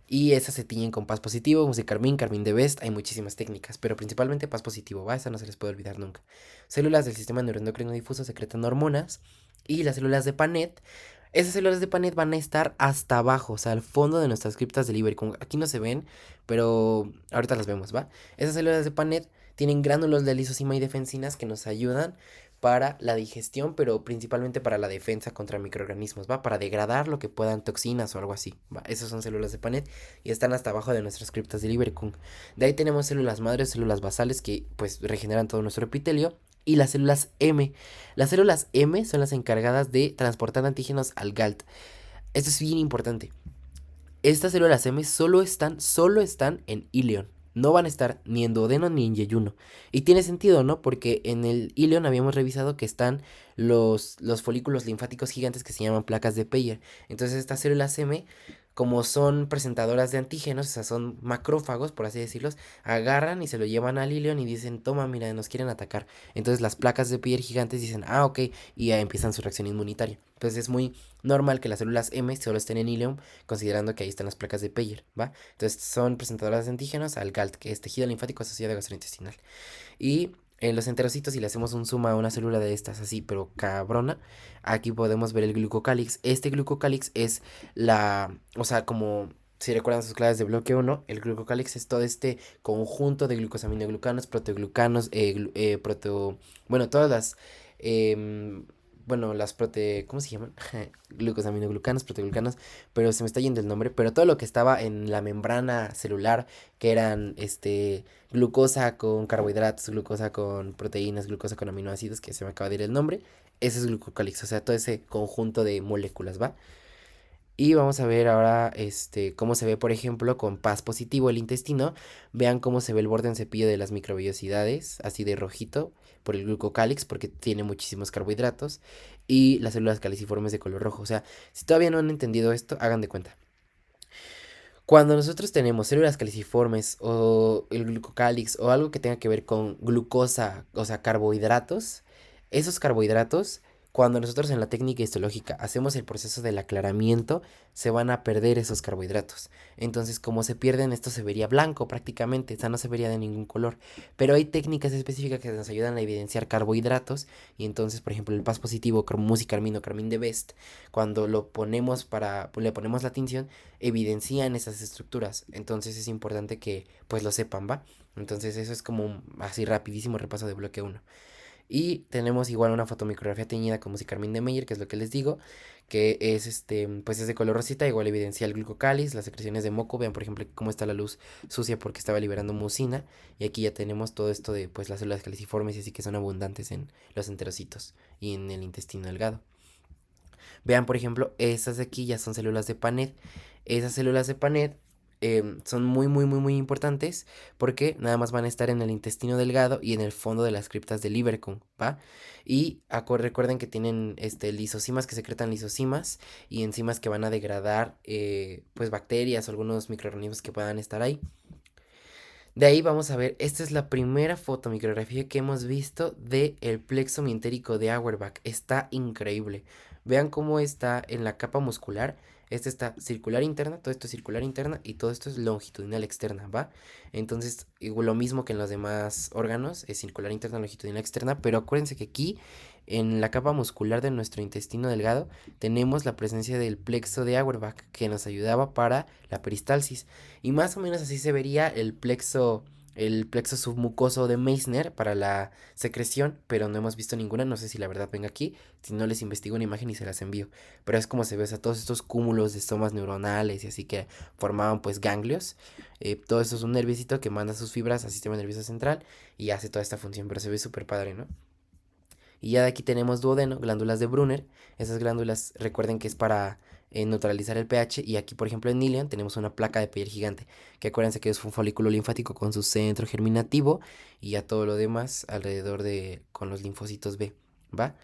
Y esas se tiñen con paz positivo, musicarmín, carmín de Best, hay muchísimas técnicas, pero principalmente paz positivo, ¿va? Esa no se les puede olvidar nunca. Células del sistema neuroendocrino difuso secretan hormonas y las células de Panet, esas células de Panet van a estar hasta abajo, o sea, al fondo de nuestras criptas de Lieberkühn. Aquí no se ven, pero ahorita las vemos, ¿va? Esas células de Panet tienen gránulos de lisosima y defensinas que nos ayudan para la digestión, pero principalmente para la defensa contra microorganismos, ¿va? Para degradar lo que puedan toxinas o algo así, ¿va? Esas son células de Panet y están hasta abajo de nuestras criptas de Lieberkühn. De ahí tenemos células madres, células basales que pues regeneran todo nuestro epitelio y las células M. Las células M son las encargadas de transportar antígenos al GALT. Esto es bien importante. Estas células M solo están en ilion. No van a estar ni en duodeno ni en yeyuno. Y tiene sentido, ¿no? Porque en el ilion habíamos revisado que están los folículos linfáticos gigantes que se llaman placas de Peyer. Entonces estas células M, como son presentadoras de antígenos, o sea, son macrófagos, por así decirlos, agarran y se lo llevan al ilion y dicen, toma, mira, nos quieren atacar. Entonces las placas de Peyer gigantes dicen, ah, ok, y ya empiezan su reacción inmunitaria. Entonces es muy normal que las células M solo estén en ilion, considerando que ahí están las placas de Peyer, ¿va? Entonces son presentadoras de antígenos al GALT, que es tejido linfático asociado a gastrointestinal. Y en los enterocitos, si le hacemos un zoom a una célula de estas así, pero cabrona, aquí podemos ver el glucocálix. Este glucocálix es o sea, como si recuerdan sus claves de bloque uno, el glucocálix es todo este conjunto de glucosaminoglucanos, proteoglucanos, bueno, todas las... em, bueno, ¿cómo se llaman? Glucosaminoglucanos, proteoglucanos, pero se me está yendo el nombre, pero todo lo que estaba en la membrana celular, que eran, glucosa con carbohidratos, glucosa con proteínas, glucosa con aminoácidos, que se me acaba de ir el nombre, ese es glucocálix, o sea, todo ese conjunto de moléculas, ¿va? Y vamos a ver ahora cómo se ve, por ejemplo, con paz positivo el intestino. Vean cómo se ve el borde en cepillo de las microvellosidades, así de rojito, por el glucocálix, porque tiene muchísimos carbohidratos. Y las células caliciformes de color rojo. O sea, si todavía no han entendido esto, hagan de cuenta. Cuando nosotros tenemos células caliciformes o el glucocálix o algo que tenga que ver con glucosa, o sea, carbohidratos, esos carbohidratos, cuando nosotros en la técnica histológica hacemos el proceso del aclaramiento, se van a perder esos carbohidratos. Entonces, como se pierden, esto se vería blanco prácticamente, o sea, no se vería de ningún color. Pero hay técnicas específicas que nos ayudan a evidenciar carbohidratos y entonces, por ejemplo, el PAS positivo, musicarmino, carmín de Best, cuando lo ponemos le ponemos la tinción, evidencian esas estructuras. Entonces es importante que pues lo sepan, ¿va? Entonces eso es como un así rapidísimo repaso de bloque uno. Y tenemos igual una fotomicrografía teñida con musicarmín de Meyer, que es lo que les digo, que es pues es de color rosita, igual evidencia el glucocáliz, las secreciones de moco, vean por ejemplo cómo está la luz sucia porque estaba liberando mucina, y aquí ya tenemos todo esto de pues las células caliciformes y así que son abundantes en los enterocitos y en el intestino delgado. Vean, por ejemplo, estas de aquí ya son células de Paneth. Esas células de Paneth son muy, muy, muy, muy importantes porque nada más van a estar en el intestino delgado y en el fondo de las criptas del Ibercum, ¿va? Y recuerden que tienen lisosimas que secretan lisosimas y enzimas que van a degradar pues bacterias o algunos microorganismos que puedan estar ahí. De ahí vamos a ver, esta es la primera fotomicrografía que hemos visto del plexo mientérico de Auerbach. Está increíble. Vean cómo está en la capa muscular. Esta está circular interna, todo esto es circular interna y todo esto es longitudinal externa, ¿va? Entonces, lo mismo que en los demás órganos, es circular interna, longitudinal externa, pero acuérdense que aquí, en la capa muscular de nuestro intestino delgado, tenemos la presencia del plexo de Auerbach que nos ayudaba para la peristalsis. Y más o menos así se vería el plexo submucoso de Meissner para la secreción, pero no hemos visto ninguna, no sé si la verdad venga aquí, si no les investigo una imagen y se las envío. Pero es como se ve, o sea, todos estos cúmulos de estomas neuronales y así que formaban pues ganglios. Todo esto es un nerviosito que manda sus fibras al sistema nervioso central y hace toda esta función, pero se ve súper padre, ¿no? Y ya de aquí tenemos duodeno, glándulas de Brunner. Esas glándulas recuerden que es para neutralizar el pH. Y aquí, por ejemplo, en Nilian tenemos una placa de Peyer gigante. Que acuérdense que es un folículo linfático con su centro germinativo. Y ya todo lo demás alrededor de con los linfocitos B. ¿Va?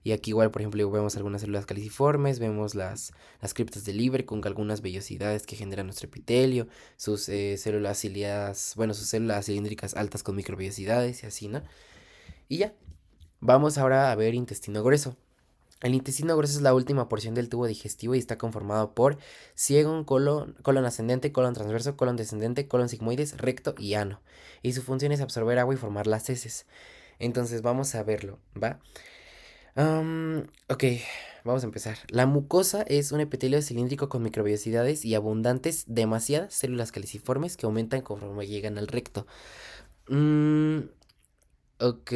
Y aquí igual, por ejemplo, vemos algunas células caliciformes, vemos las criptas del liver con algunas vellosidades que generan nuestro epitelio, sus células ciliadas, bueno, sus células cilíndricas altas con microvellosidades y así, ¿no? Y ya, vamos ahora a ver intestino grueso. El intestino grueso es la última porción del tubo digestivo y está conformado por ciegón, colon ascendente, colon transverso, colon descendente, colon sigmoides, recto y ano. Y su función es absorber agua y formar las heces. Entonces vamos a verlo, ¿va? Ok, vamos a empezar. La mucosa es un epitelio cilíndrico con microvellosidades y abundantes, demasiadas células caliciformes que aumentan conforme llegan al recto. Mm, Ok,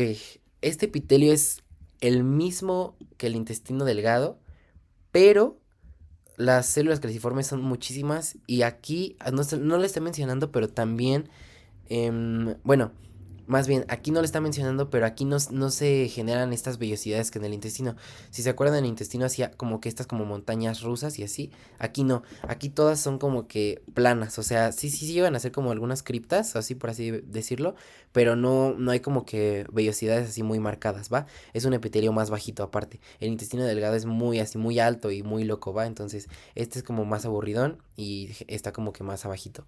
este epitelio es el mismo que el intestino delgado, pero las células caliciformes son muchísimas y aquí no lo estoy mencionando, pero también bueno, más bien, aquí no le está mencionando, pero aquí no se generan estas vellosidades que en el intestino. Si se acuerdan, el intestino hacía como que estas como montañas rusas y así. Aquí no, aquí todas son como que planas. O sea, sí llegan a ser como algunas criptas, así por así decirlo, pero no hay como que vellosidades así muy marcadas, ¿va? Es un epitelio más bajito aparte. El intestino delgado es muy así, muy alto y muy loco, ¿va? Entonces, este es como más aburridón y está como que más abajito.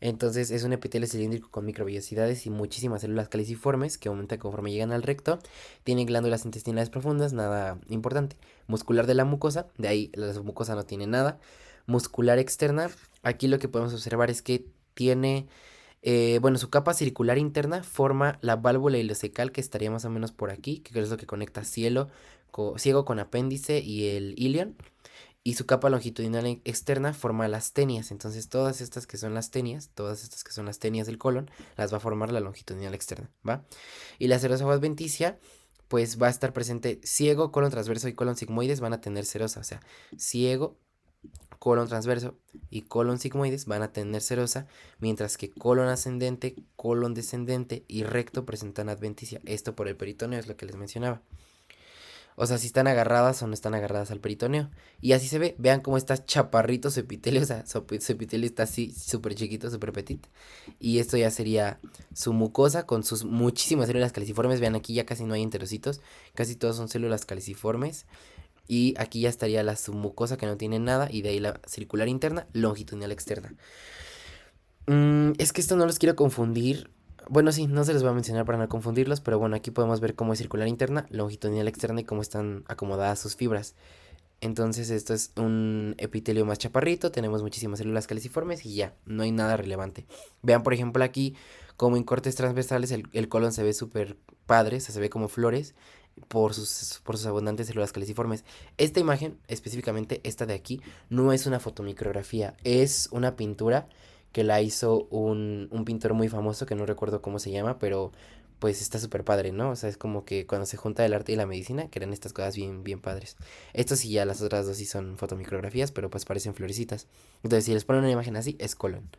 Entonces es un epitelio cilíndrico con microvellosidades y muchísimas células caliciformes que aumentan conforme llegan al recto. Tiene glándulas intestinales profundas, nada importante. Muscular de la mucosa, de ahí la mucosa no tiene nada. Muscular externa, aquí lo que podemos observar es que tiene, bueno, su capa circular interna forma la válvula ileocecal que estaría más o menos por aquí, que es lo que conecta ciego con apéndice y el ilion, y su capa longitudinal externa forma las tenias. Entonces todas estas que son las tenias, todas estas que son las tenias del colon, las va a formar la longitudinal externa, ¿va? Y la cerosa adventicia pues va a estar presente ciego, colon transverso y colon sigmoides van a tener serosa, o sea, ciego, colon transverso y colon sigmoides van a tener serosa, mientras que colon ascendente, colon descendente y recto presentan adventicia. Esto por el peritoneo es lo que les mencionaba. O sea, si están agarradas o no están agarradas al peritoneo. Y así se ve, vean cómo está chaparrito su epitelio, o sea, su epitelio está así súper chiquito, súper petit. Y esto ya sería su mucosa con sus muchísimas células caliciformes. Vean, aquí ya casi no hay enterocitos, casi todos son células caliciformes. Y aquí ya estaría la submucosa que no tiene nada y de ahí la circular interna, longitudinal externa. Es que esto no los quiero confundir. Bueno, sí, no se los voy a mencionar para no confundirlos, pero bueno, aquí podemos ver cómo es circular interna, longitudinal externa y cómo están acomodadas sus fibras. Entonces esto es un epitelio más chaparrito, tenemos muchísimas células caliciformes y ya, no hay nada relevante. Vean por ejemplo aquí como en cortes transversales el colon se ve súper padre, o sea, se ve como flores por sus abundantes células caliciformes. Esta imagen, específicamente esta de aquí, no es una fotomicrografía, es una pintura que la hizo un pintor muy famoso que no recuerdo cómo se llama, pero pues está súper padre, ¿no? O sea, es como que cuando se junta el arte y la medicina, que eran estas cosas bien, bien padres. Esto sí, ya las otras dos sí son fotomicrografías, pero pues parecen florecitas. Entonces, si les ponen una imagen así, es colon.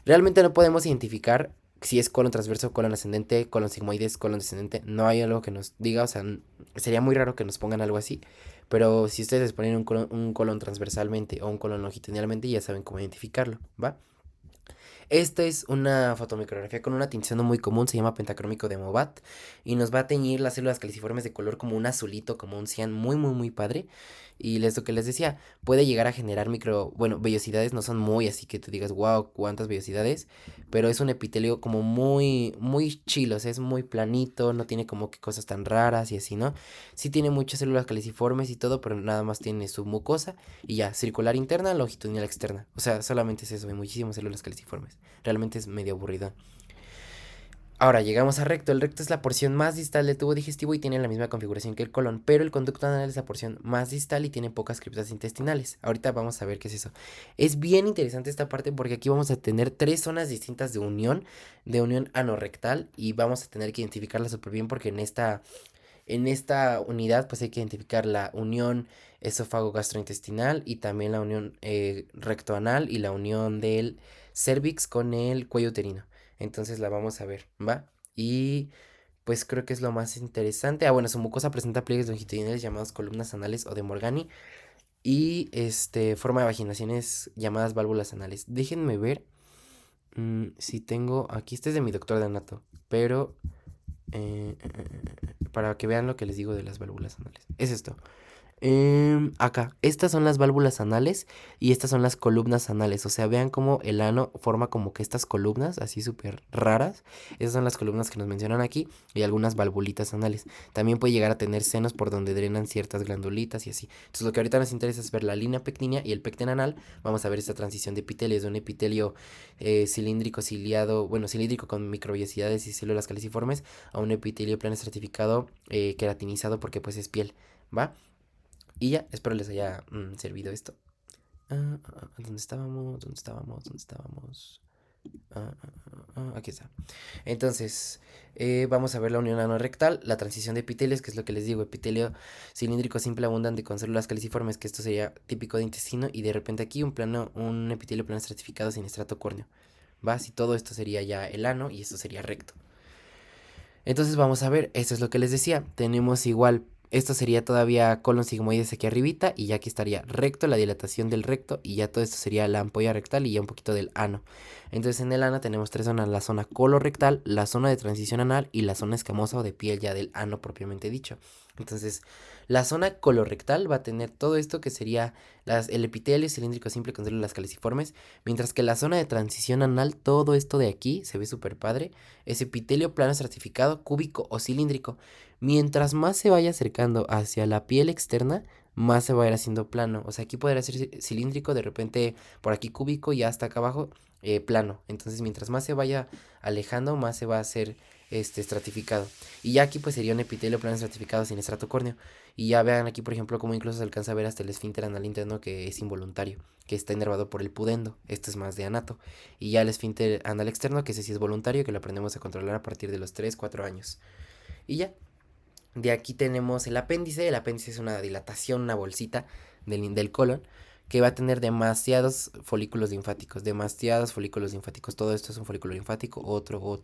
Realmente no podemos identificar si es colon transverso, colon ascendente, colon sigmoides, colon descendente. No hay algo que nos diga, o sea, sería muy raro que nos pongan algo así. Pero si ustedes les ponen un colon transversalmente o un colon longitudinalmente, ya saben cómo identificarlo, ¿va? Esta es una fotomicrografía con una tinción muy común, se llama pentacrómico de Movat y nos va a teñir las células caliciformes de color como un azulito, como un cian, muy muy muy padre. Y lo que les decía, puede llegar a generar bueno, vellosidades no son muy así que te digas, wow, cuántas vellosidades, pero es un epitelio como muy muy chilo, o sea, es muy planito, no tiene como que cosas tan raras y así, ¿no? Sí tiene muchas células caliciformes y todo, pero nada más tiene su mucosa y ya, circular interna, longitudinal externa. O sea, solamente es eso, hay muchísimas células caliciformes. Realmente es medio aburrido. Ahora llegamos a recto. El recto es la porción más distal del tubo digestivo y tiene la misma configuración que el colon, pero el conducto anal es la porción más distal y tiene pocas criptas intestinales. Ahorita vamos a ver qué es eso. Es bien interesante esta parte porque aquí vamos a tener tres zonas distintas de unión anorrectal y vamos a tener que identificarlas súper bien porque en esta unidad pues hay que identificar la unión esófago gastrointestinal y también la unión rectoanal y la unión del cervix con el cuello uterino. Entonces la vamos a ver, ¿va? Y pues creo que es lo más interesante. Ah, bueno, su mucosa presenta pliegues longitudinales llamados columnas anales o de Morgani y forma de vaginaciones llamadas válvulas anales. Déjenme ver si tengo aquí, este es de mi doctor de anato, pero para que vean lo que les digo de las válvulas anales. Es esto. Acá, estas son las válvulas anales y estas son las columnas anales. O sea, vean cómo el ano forma como que estas columnas, así súper raras. Esas son las columnas que nos mencionan aquí y algunas valvulitas anales. También puede llegar a tener senos por donde drenan ciertas glandulitas y así. Entonces, lo que ahorita nos interesa es ver la línea pectínea y el pecten anal. Vamos a ver esta transición de epitelios, de un epitelio cilíndrico, ciliado, bueno, cilíndrico con microvellosidades y células caliciformes a un epitelio plano estratificado, queratinizado porque pues es piel, ¿va? Y ya, espero les haya servido esto. ¿Dónde estábamos? ¿Dónde estábamos? ¿Dónde estábamos? Aquí está. Entonces, vamos a ver la unión anorrectal, la transición de epitelios, que es lo que les digo, epitelio cilíndrico simple abundante con células caliciformes, que esto sería típico de intestino, y de repente aquí un epitelio plano estratificado sin estrato córneo. ¿Va? Si todo esto sería ya el ano y esto sería recto. Entonces vamos a ver, esto es lo que les decía. Tenemos igual, esto sería todavía colon sigmoides aquí arribita y ya aquí estaría recto, la dilatación del recto y ya todo esto sería la ampolla rectal y ya un poquito del ano. Entonces en el ano tenemos tres zonas, la zona colorectal, la zona de transición anal y la zona escamosa o de piel ya del ano propiamente dicho. Entonces la zona colorectal va a tener todo esto que sería el epitelio cilíndrico simple con células caliciformes, mientras que la zona de transición anal, todo esto de aquí se ve súper padre, es epitelio plano estratificado, cúbico o cilíndrico. Mientras más se vaya acercando hacia la piel externa, más se va a ir haciendo plano. O sea, aquí podría ser cilíndrico, de repente por aquí cúbico y hasta acá abajo plano. Entonces, mientras más se vaya alejando, más se va a hacer estratificado. Y ya aquí pues sería un epitelio plano estratificado sin estrato córneo. Y ya vean aquí, por ejemplo, cómo incluso se alcanza a ver hasta el esfínter anal interno que es involuntario, que está inervado por el pudendo. Esto es más de anato. Y ya el esfínter anal externo, que ese sí es voluntario, que lo aprendemos a controlar a partir de los 3 4 años. Y ya, De aquí tenemos el apéndice. El apéndice es una dilatación, una bolsita del colon que va a tener demasiados folículos linfáticos, demasiados folículos linfáticos. Todo esto es un folículo linfático, otro,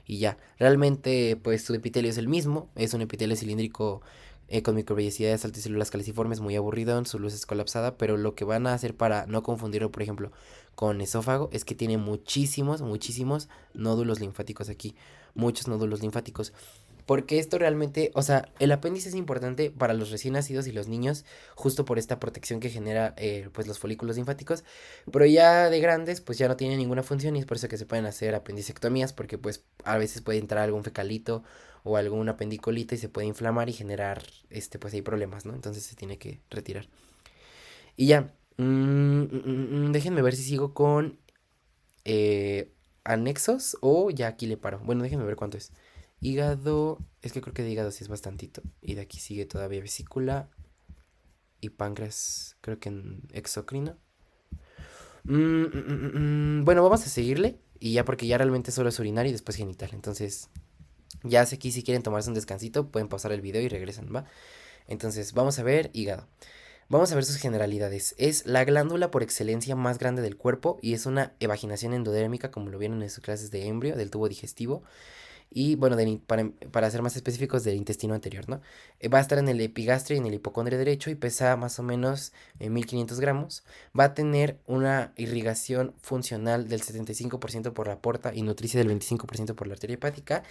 y ya. Realmente, pues su epitelio es el mismo, es un epitelio cilíndrico con microvellosidades alticélulas caliciformes, muy aburrido, su luz es colapsada, pero lo que van a hacer para no confundirlo, por ejemplo, con esófago, es que tiene muchísimos nódulos linfáticos aquí, muchos nódulos linfáticos. Porque esto realmente, o sea, el apéndice es importante para los recién nacidos y los niños, justo por esta protección que genera, pues, los folículos linfáticos. Pero ya de grandes, pues ya no tiene ninguna función y es por eso que se pueden hacer apendicectomías, porque pues a veces puede entrar algún fecalito o alguna apendicolita y se puede inflamar y generar, pues hay problemas, ¿no? Entonces se tiene que retirar. Y ya, déjenme ver si sigo con eh, anexos o ya aquí le paro. Bueno, déjenme ver cuánto es. Hígado, es que creo que de hígado sí es bastantito. Y de aquí sigue todavía vesícula y páncreas, creo que en exocrino. Bueno, vamos a seguirle. Y ya porque ya realmente solo es urinario y después genital. Entonces, ya sé aquí si quieren tomarse un descansito, pueden pausar el video y regresan, ¿va? Entonces, vamos a ver hígado. Vamos a ver sus generalidades. Es la glándula por excelencia más grande del cuerpo y es una evaginación endodérmica, como lo vieron en sus clases de embrio, del tubo digestivo. Y bueno, para ser más específicos, del intestino anterior, ¿no? Va a estar en el epigastrio y en el hipocondrio derecho y pesa más o menos 1500 gramos. Va a tener una irrigación funcional del 75% por la porta y nutricia del 25% por la arteria hepática.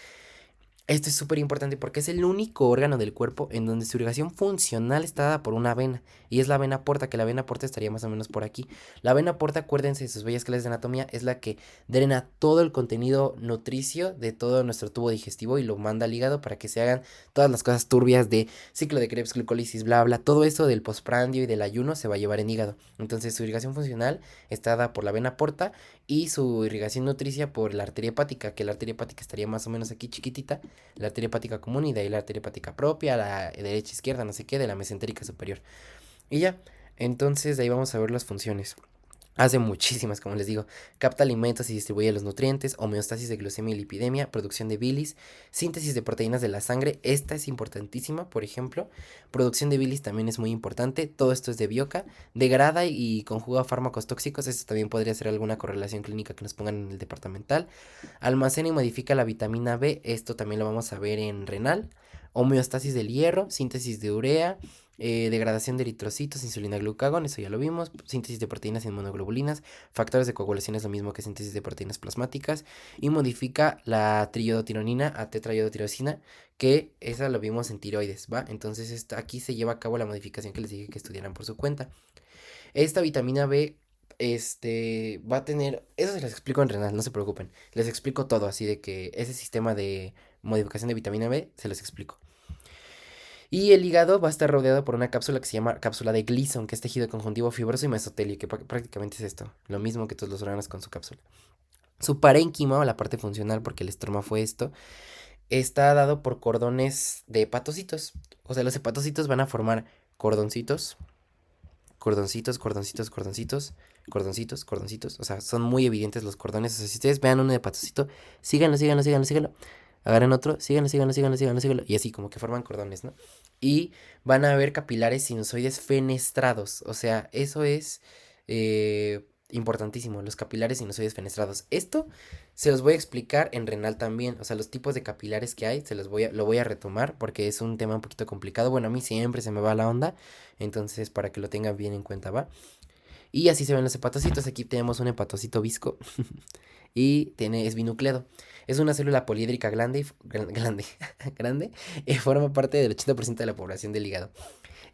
Esto es súper importante porque es el único órgano del cuerpo en donde su irrigación funcional está dada por una vena. Y es la vena porta, que la vena porta estaría más o menos por aquí. La vena porta, acuérdense de sus bellas clases de anatomía, es la que drena todo el contenido nutricio de todo nuestro tubo digestivo y lo manda al hígado para que se hagan todas las cosas turbias de ciclo de Krebs, glucólisis, bla, bla. Todo eso del postprandio y del ayuno se va a llevar en hígado. Entonces su irrigación funcional está dada por la vena porta y su irrigación nutricia por la arteria hepática, que la arteria hepática estaría más o menos aquí chiquitita, la arteria hepática común y de ahí la arteria hepática propia, la derecha, izquierda, no sé qué, de la mesentérica superior. Y ya, entonces de ahí vamos a ver las funciones. Hace muchísimas, como les digo. Capta alimentos y distribuye los nutrientes, homeostasis de glucemia y lipidemia, producción de bilis, síntesis de proteínas de la sangre. Esta es importantísima, por ejemplo. Producción de bilis también es muy importante. Todo esto es de bioca. Degrada y conjuga fármacos tóxicos. Esto también podría ser alguna correlación clínica que nos pongan en el departamental. Almacena y modifica la vitamina B. Esto también lo vamos a ver en renal. Homeostasis del hierro, síntesis de urea, degradación de eritrocitos, insulina glucagón, eso ya lo vimos, síntesis de proteínas y inmunoglobulinas, factores de coagulación es lo mismo que síntesis de proteínas plasmáticas y modifica la triiodotironina a tetraiodotirosina, que esa lo vimos en tiroides, ¿va? Entonces aquí se lleva a cabo la modificación que les dije que estudiaran por su cuenta. Esta vitamina B va a tener, eso se les explico en renal, no se preocupen, les explico todo, así de que ese sistema de modificación de vitamina B se los explico. Y el hígado va a estar rodeado por una cápsula que se llama cápsula de Gleason, que es tejido conjuntivo fibroso y mesotelio, que prácticamente es esto, lo mismo que todos los órganos con su cápsula. Su parénquima, o la parte funcional, porque el estroma fue esto, está dado por cordones de hepatocitos. O sea, los hepatocitos van a formar cordoncitos, cordoncitos. O sea, son muy evidentes los cordones. O sea, si ustedes vean un hepatocito, síganlo. Agarren otro, síganlo. Y así como que forman cordones, ¿no? Y van a haber capilares sinusoides fenestrados. O sea, eso es importantísimo, los capilares sinusoides fenestrados. Esto se los voy a explicar en renal también. O sea, los tipos de capilares que hay, lo voy a retomar porque es un tema un poquito complicado. Bueno, a mí siempre se me va la onda. Entonces, para que lo tengan bien en cuenta, ¿va? Y así se ven los hepatocitos. Aquí tenemos un hepatocito visco y es binucleado. Es una célula poliédrica grande y forma parte del 80% de la población del hígado.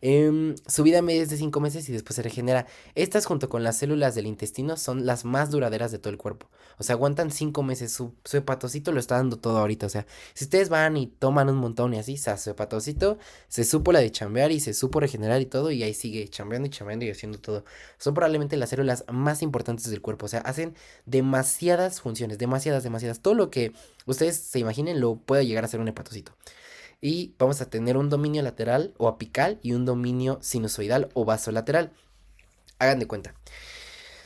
Su vida media es de 5 meses y después se regenera. Estas junto con las células del intestino son las más duraderas de todo el cuerpo. O sea, aguantan 5 meses. Su hepatocito lo está dando todo ahorita. O sea, si ustedes van y toman un montón y así, o sea, su hepatocito se supo la de chambear y se supo regenerar y todo y ahí sigue chambeando y haciendo todo. Son probablemente las células más importantes del cuerpo. O sea, hacen demasiadas funciones, demasiadas. Todo lo que ustedes se imaginen lo puede llegar a ser un hepatocito. Y vamos a tener un dominio lateral o apical y un dominio sinusoidal o vasolateral. Hagan de cuenta.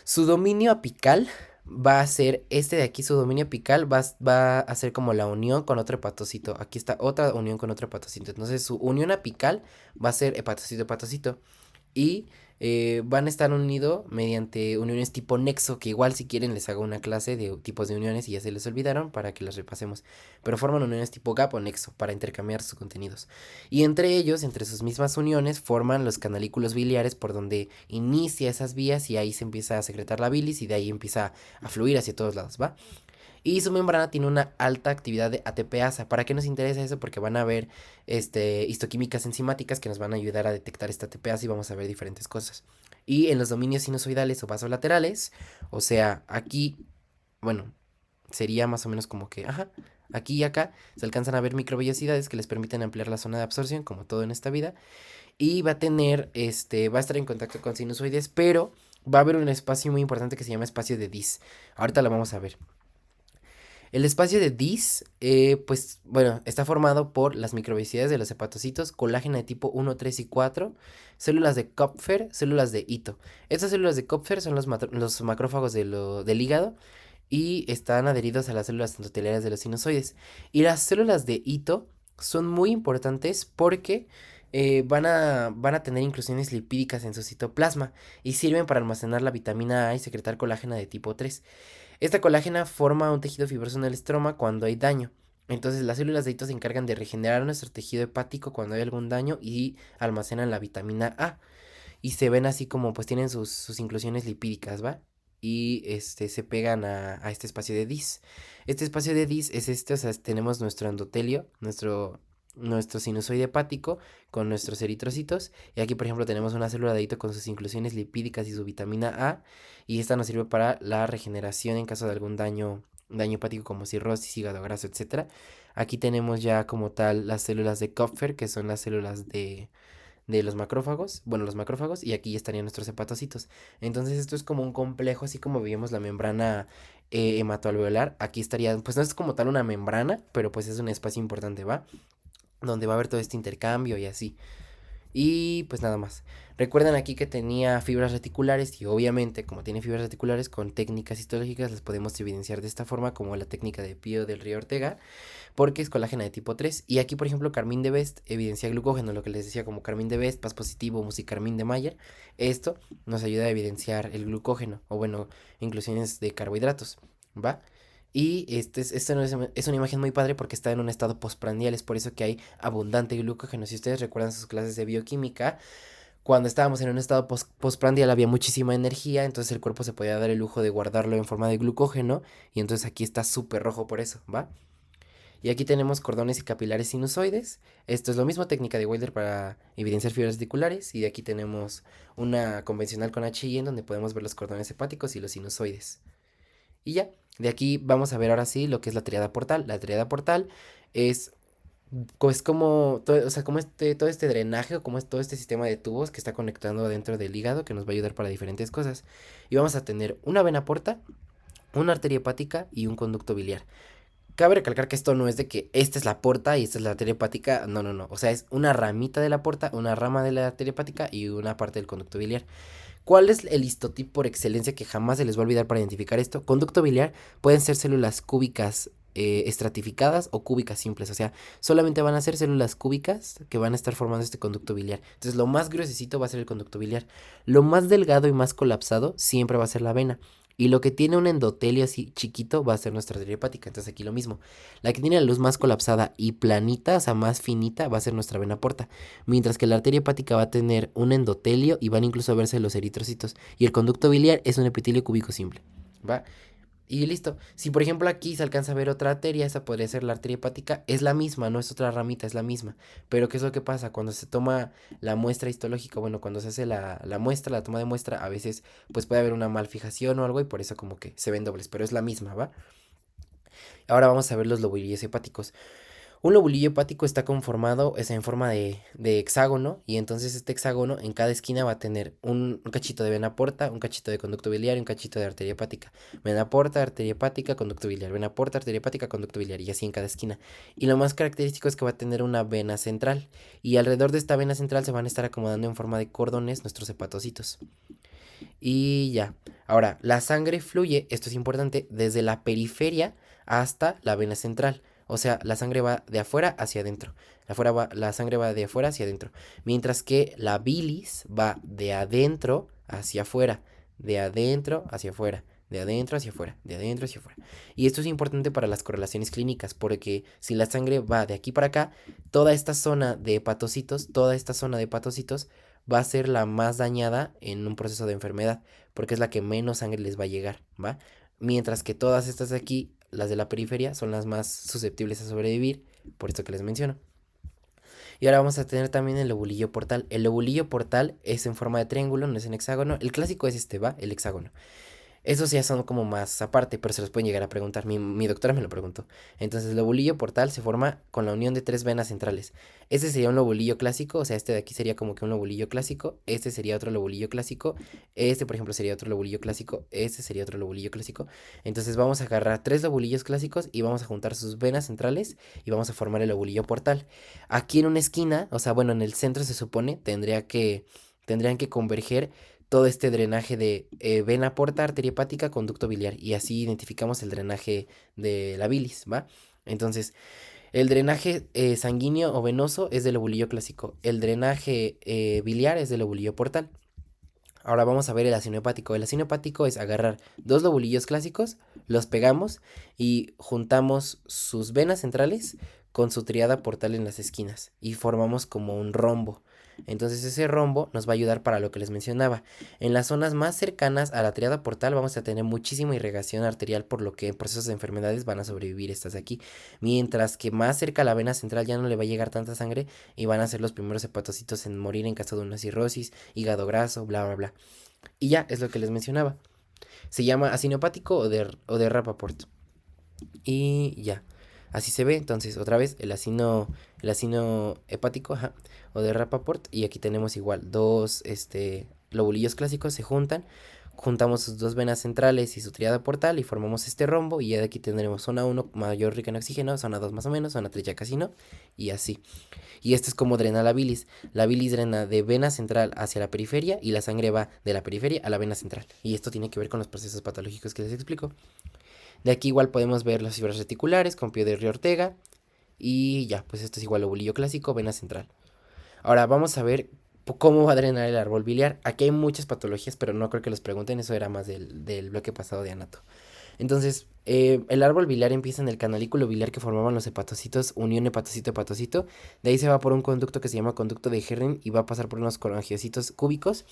Su dominio apical va a ser este de aquí, su dominio apical, va a ser como la unión con otro hepatocito. Aquí está otra unión con otro hepatocito. Entonces su unión apical va a ser hepatocito, hepatocito. Y van a estar unidos mediante uniones tipo nexo, que igual si quieren les hago una clase de tipos de uniones y ya se les olvidaron para que las repasemos. Pero forman uniones tipo gap o nexo para intercambiar sus contenidos. Y entre ellos, entre sus mismas uniones, forman los canalículos biliares por donde inicia esas vías y ahí se empieza a secretar la bilis y de ahí empieza a fluir hacia todos lados, ¿va? Y su membrana tiene una alta actividad de ATPasa. ¿Para qué nos interesa eso? Porque van a haber histoquímicas enzimáticas que nos van a ayudar a detectar esta ATPasa y vamos a ver diferentes cosas. Y en los dominios sinusoidales o vasolaterales, o sea, aquí, bueno, sería más o menos como que, ajá, aquí y acá se alcanzan a ver microvellosidades que les permiten ampliar la zona de absorción, como todo en esta vida. Y va a tener, va a estar en contacto con sinusoides, pero va a haber un espacio muy importante que se llama espacio de Dis. Ahorita lo vamos a ver. El espacio de Dis, pues bueno, está formado por las microvellosidades de los hepatocitos, colágeno de tipo 1, 3 y 4, células de Kupfer, células de Ito. Estas células de Kupfer son los macrófagos del hígado y están adheridos a las células endoteliales de los sinusoides. Y las células de Ito son muy importantes porque van a tener inclusiones lipídicas en su citoplasma y sirven para almacenar la vitamina A y secretar colágeno de tipo 3. Esta colágena forma un tejido fibroso en el estroma cuando hay daño. Entonces las células de Ito se encargan de regenerar nuestro tejido hepático cuando hay algún daño y almacenan la vitamina A. Y se ven así como pues tienen sus inclusiones lipídicas, ¿va? Y se pegan a este espacio de Dis. Este espacio de Dis es o sea, tenemos nuestro endotelio, nuestro sinusoide hepático con nuestros eritrocitos. Y aquí, por ejemplo, tenemos una célula de Ito con sus inclusiones lipídicas y su vitamina A. Y esta nos sirve para la regeneración en caso de algún daño hepático como cirrosis, hígado graso, etcétera. Aquí tenemos ya como tal las células de Kupfer, que son las células de los macrófagos, bueno, los macrófagos, y aquí estarían nuestros hepatocitos. Entonces esto es como un complejo, así como vimos la membrana hematoalveolar, aquí estaría, pues no es como tal una membrana, pero pues es un espacio importante, ¿va? Donde va a haber todo este intercambio y así. Y pues nada más. Recuerden aquí que tenía fibras reticulares y obviamente como tiene fibras reticulares con técnicas histológicas las podemos evidenciar de esta forma como la técnica de Pío del Río Ortega porque es colágeno de tipo 3. Y aquí, por ejemplo, Carmín de Best evidencia glucógeno, lo que les decía como Carmín de Best, Paz positivo, musicarmín de Mayer. Esto nos ayuda a evidenciar el glucógeno, o bueno, inclusiones de carbohidratos, ¿va? Y esta no es una imagen muy padre porque está en un estado postprandial, es por eso que hay abundante glucógeno. Si ustedes recuerdan sus clases de bioquímica, cuando estábamos en un estado postprandial había muchísima energía, entonces el cuerpo se podía dar el lujo de guardarlo en forma de glucógeno, y entonces aquí está súper rojo por eso, ¿va? Y aquí tenemos cordones y capilares sinusoides. Esto es lo mismo, técnica de Wilder para evidenciar fibras reticulares. Y de aquí tenemos una convencional con HI en donde podemos ver los cordones hepáticos y los sinusoides. Y ya, de aquí vamos a ver ahora sí lo que es la triada portal. La triada portal es, pues como, todo, o sea, como todo este drenaje o como es todo este sistema de tubos que está conectando dentro del hígado que nos va a ayudar para diferentes cosas. Y vamos a tener una vena porta, una arteria hepática y un conducto biliar. Cabe recalcar que esto no es de que esta es la porta y esta es la arteria hepática. No, no, no. O sea, es una ramita de la porta, una rama de la arteria hepática y una parte del conducto biliar. ¿Cuál es el histotip por excelencia que jamás se les va a olvidar para identificar esto? Conducto biliar pueden ser células cúbicas estratificadas o cúbicas simples. O sea, solamente van a ser células cúbicas que van a estar formando este conducto biliar. Entonces, lo más gruesecito va a ser el conducto biliar. Lo más delgado y más colapsado siempre va a ser la vena. Y lo que tiene un endotelio así chiquito va a ser nuestra arteria hepática. Entonces aquí lo mismo. La que tiene la luz más colapsada y planita, o sea, más finita, va a ser nuestra vena porta. Mientras que la arteria hepática va a tener un endotelio y van incluso a verse los eritrocitos. Y el conducto biliar es un epitelio cúbico simple. ¿Va? Y listo. Si por ejemplo aquí se alcanza a ver otra arteria, esa podría ser la arteria hepática, es la misma, no es otra ramita, es la misma. Pero ¿qué es lo que pasa? Cuando se toma la muestra histológica, bueno, cuando se hace la muestra, la toma de muestra, a veces pues puede haber una malfijación o algo y por eso como que se ven dobles, pero es la misma, ¿va? Ahora vamos a ver los lobulillos hepáticos. Un lobulillo hepático está conformado, es en forma de hexágono, y entonces este hexágono en cada esquina va a tener un cachito de vena porta, un cachito de conducto biliar y un cachito de arteria hepática. Vena porta, arteria hepática, conducto biliar, vena porta, arteria hepática, conducto biliar, y así en cada esquina. Y lo más característico es que va a tener una vena central, y alrededor de esta vena central se van a estar acomodando en forma de cordones nuestros hepatocitos. Y ya. Ahora, la sangre fluye, esto es importante, desde la periferia hasta la vena central. O sea, la sangre va de afuera hacia adentro. La sangre va de afuera hacia adentro. Mientras que la bilis va de adentro hacia afuera. De adentro hacia afuera. De adentro hacia afuera. De adentro hacia afuera. Y esto es importante para las correlaciones clínicas. Porque si la sangre va de aquí para acá, toda esta zona de hepatocitos va a ser la más dañada en un proceso de enfermedad, porque es la que menos sangre les va a llegar, ¿va? Mientras que todas estas de aquí, las de la periferia, son las más susceptibles a sobrevivir, por esto que les menciono. Y ahora vamos a tener también el lobulillo portal. El lobulillo portal es en forma de triángulo, no es en hexágono. El clásico es este, ¿va? El hexágono. Esos ya son como más aparte, pero se los pueden llegar a preguntar. Mi doctora me lo preguntó. Entonces, el lobulillo portal se forma con la unión de tres venas centrales. Este sería un lobulillo clásico, o sea, este de aquí sería como que un lobulillo clásico. Este sería otro lobulillo clásico. Este, por ejemplo, sería otro lobulillo clásico. Este sería otro lobulillo clásico. Entonces, vamos a agarrar tres lobulillos clásicos y vamos a juntar sus venas centrales y vamos a formar el lobulillo portal. Aquí en una esquina, o sea, bueno, en el centro se supone, tendrían que converger todo este drenaje de vena porta, arteria hepática, conducto biliar. Y así identificamos el drenaje de la bilis, ¿va? Entonces, el drenaje sanguíneo o venoso es del lobulillo clásico. El drenaje biliar es del lobulillo portal. Ahora vamos a ver el ácido hepático. El ácido hepático es agarrar dos lobulillos clásicos, los pegamos y juntamos sus venas centrales con su triada portal en las esquinas y formamos como un rombo. Entonces ese rombo nos va a ayudar para lo que les mencionaba. En las zonas más cercanas a la triada portal vamos a tener muchísima irrigación arterial, por lo que en procesos de enfermedades van a sobrevivir estas de aquí. Mientras que más cerca a la vena central ya no le va a llegar tanta sangre y van a ser los primeros hepatocitos en morir en caso de una cirrosis, hígado graso, bla, bla, bla. Y ya, es lo que les mencionaba. Se llama ácido hepático o de Rappaport. Y ya. Así se ve, entonces, otra vez, el ácido hepático, ajá, o de Rappaport. Y aquí tenemos igual, dos, lobulillos clásicos se juntan. Juntamos sus dos venas centrales y su triada portal y formamos este rombo. Y ya de aquí tendremos zona uno mayor rica en oxígeno, zona 2 más o menos, zona 3 ya casi no. Y así. Y esto es como drena la bilis. La bilis drena de vena central hacia la periferia y la sangre va de la periferia a la vena central. Y esto tiene que ver con los procesos patológicos que les explico. De aquí igual podemos ver las fibras reticulares con Pío de Río Ortega. Y ya, pues esto es igual lobulillo clásico, vena central. Ahora vamos a ver cómo va a drenar el árbol biliar. Aquí hay muchas patologías, pero no creo que los pregunten. Eso era más del bloque pasado de Anato. Entonces, el árbol biliar empieza en el canalículo biliar que formaban los hepatocitos, unión hepatocito-hepatocito. De ahí se va por un conducto que se llama conducto de Herring y va a pasar por unos colangiocitos cúbicos.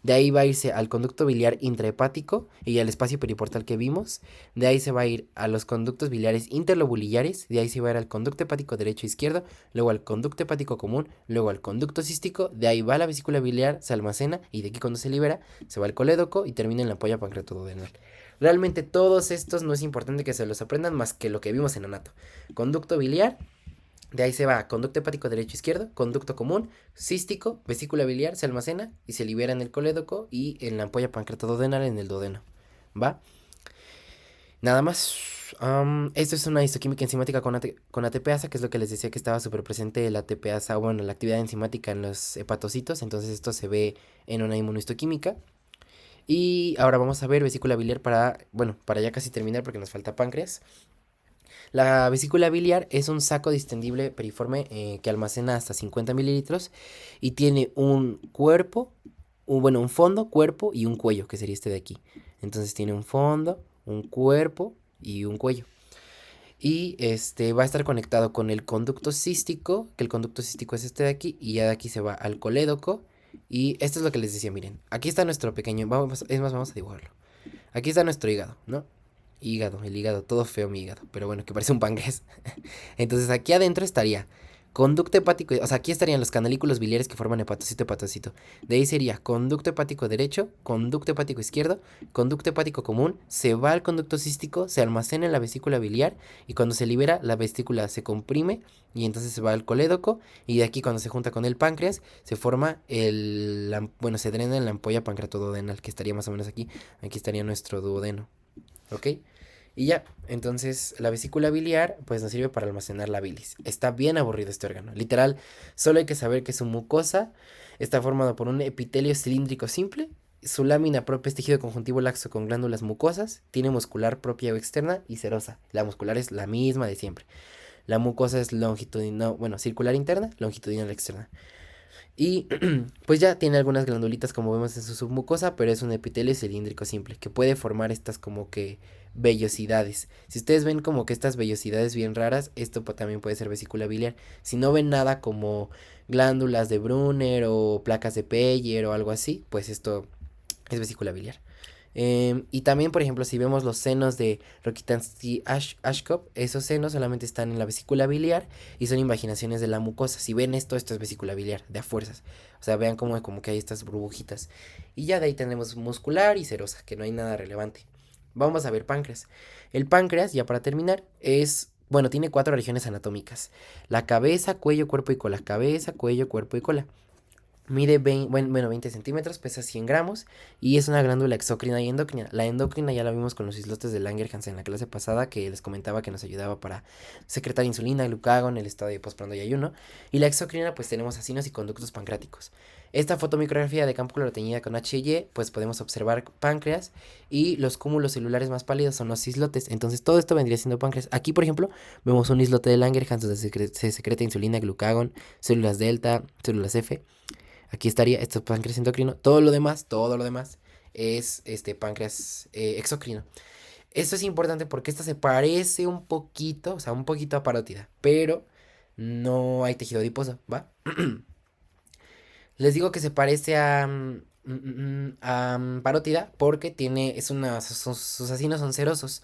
De ahí va a irse al conducto biliar intrahepático y al espacio periportal que vimos. De ahí se va a ir a los conductos biliares interlobulillares. De ahí se va a ir al conducto hepático derecho e izquierdo. Luego al conducto hepático común. Luego al conducto cístico. De ahí va a la vesícula biliar, se almacena. Y de aquí cuando se libera, se va al colédoco y termina en la ampolla pancreatoduodenal. Realmente todos estos no es importante que se los aprendan más que lo que vimos en anato. Conducto biliar, de ahí se va a conducto hepático derecho-izquierdo, conducto común, cístico, vesícula biliar, se almacena y se libera en el colédoco y en la ampolla pancreatoduodenal en el duodeno. ¿Va? Nada más. Esto es una histoquímica enzimática con ATPasa, que es lo que les decía que estaba súper presente la ATPasa, bueno, la actividad enzimática en los hepatocitos. Entonces esto se ve en una inmunohistoquímica. Y ahora vamos a ver vesícula biliar para ya casi terminar porque nos falta páncreas. La vesícula biliar es un saco distendible periforme que almacena hasta 50 mililitros y tiene un cuerpo, un fondo, cuerpo y un cuello, que sería este de aquí. Entonces tiene un fondo, un cuerpo y un cuello. Y este va a estar conectado con el conducto cístico, que el conducto cístico es este de aquí, y ya de aquí se va al colédoco. Y esto es lo que les decía, miren, aquí está nuestro pequeño, vamos a dibujarlo. Aquí está nuestro hígado, ¿no? El hígado, todo feo mi hígado, pero bueno, que parece un páncreas. Entonces aquí adentro estaría conducto hepático, o sea, aquí estarían los canalículos biliares que forman hepatocito. De ahí sería conducto hepático derecho, conducto hepático izquierdo, conducto hepático común, se va al conducto cístico, se almacena en la vesícula biliar y cuando se libera la vesícula se comprime y entonces se va al colédoco y de aquí cuando se junta con el páncreas se forma se drena en la ampolla pancreatoduodenal que estaría más o menos aquí. Aquí estaría nuestro duodeno, ¿ok? Y ya, entonces la vesícula biliar pues nos sirve para almacenar la bilis. Está bien aburrido este órgano. Literal, solo hay que saber que su mucosa está formada por un epitelio cilíndrico simple su lámina propia es tejido conjuntivo laxo con glándulas mucosas, tiene muscular propia o externa y serosa. La muscular es la misma de siempre. La mucosa es longitudinal, bueno, circular interna, longitudinal externa. Y pues ya tiene algunas glandulitas como vemos en su submucosa, pero es un epitelio cilíndrico simple que puede formar estas como que vellosidades. Si ustedes ven como que estas vellosidades bien raras, esto también puede ser vesícula biliar. Si no ven nada como glándulas de Brunner o placas de Peyer o algo así, pues esto es vesícula biliar. Y también, por ejemplo, si vemos los senos de Rokitansky-Ashkov, esos senos solamente están en la vesícula biliar y son invaginaciones de la mucosa. Si ven esto, esto es vesícula biliar, de a fuerzas. O sea, vean como que hay estas burbujitas. Y ya de ahí tenemos muscular y serosa, que no hay nada relevante. Vamos a ver páncreas. El páncreas, ya para terminar, bueno, tiene 4 regiones anatómicas. La cabeza, cuello, cuerpo y cola. Cabeza, cuello, cuerpo y cola. Mide 20 centímetros, pesa 100 gramos y es una glándula exócrina y endocrina. La endocrina ya la vimos con los islotes de Langerhans en la clase pasada, que les comentaba que nos ayudaba para secretar insulina, glucagón, el estado de postprandial y ayuno. Y la exocrina pues tenemos acinos y conductos pancreáticos. Esta fotomicrografía de campo claro teñida con H&Y pues podemos observar páncreas y los cúmulos celulares más pálidos son los islotes. Entonces todo esto vendría siendo páncreas. Aquí por ejemplo vemos un islote de Langerhans donde se secreta insulina, glucagón, células delta, células F. Aquí estaría, esto es páncreas endocrino. Todo lo demás es este páncreas exocrino. Esto es importante porque esta se parece un poquito, o sea, un poquito a parótida, pero no hay tejido adiposo, ¿va? Les digo que se parece a parótida porque sus acinos son serosos.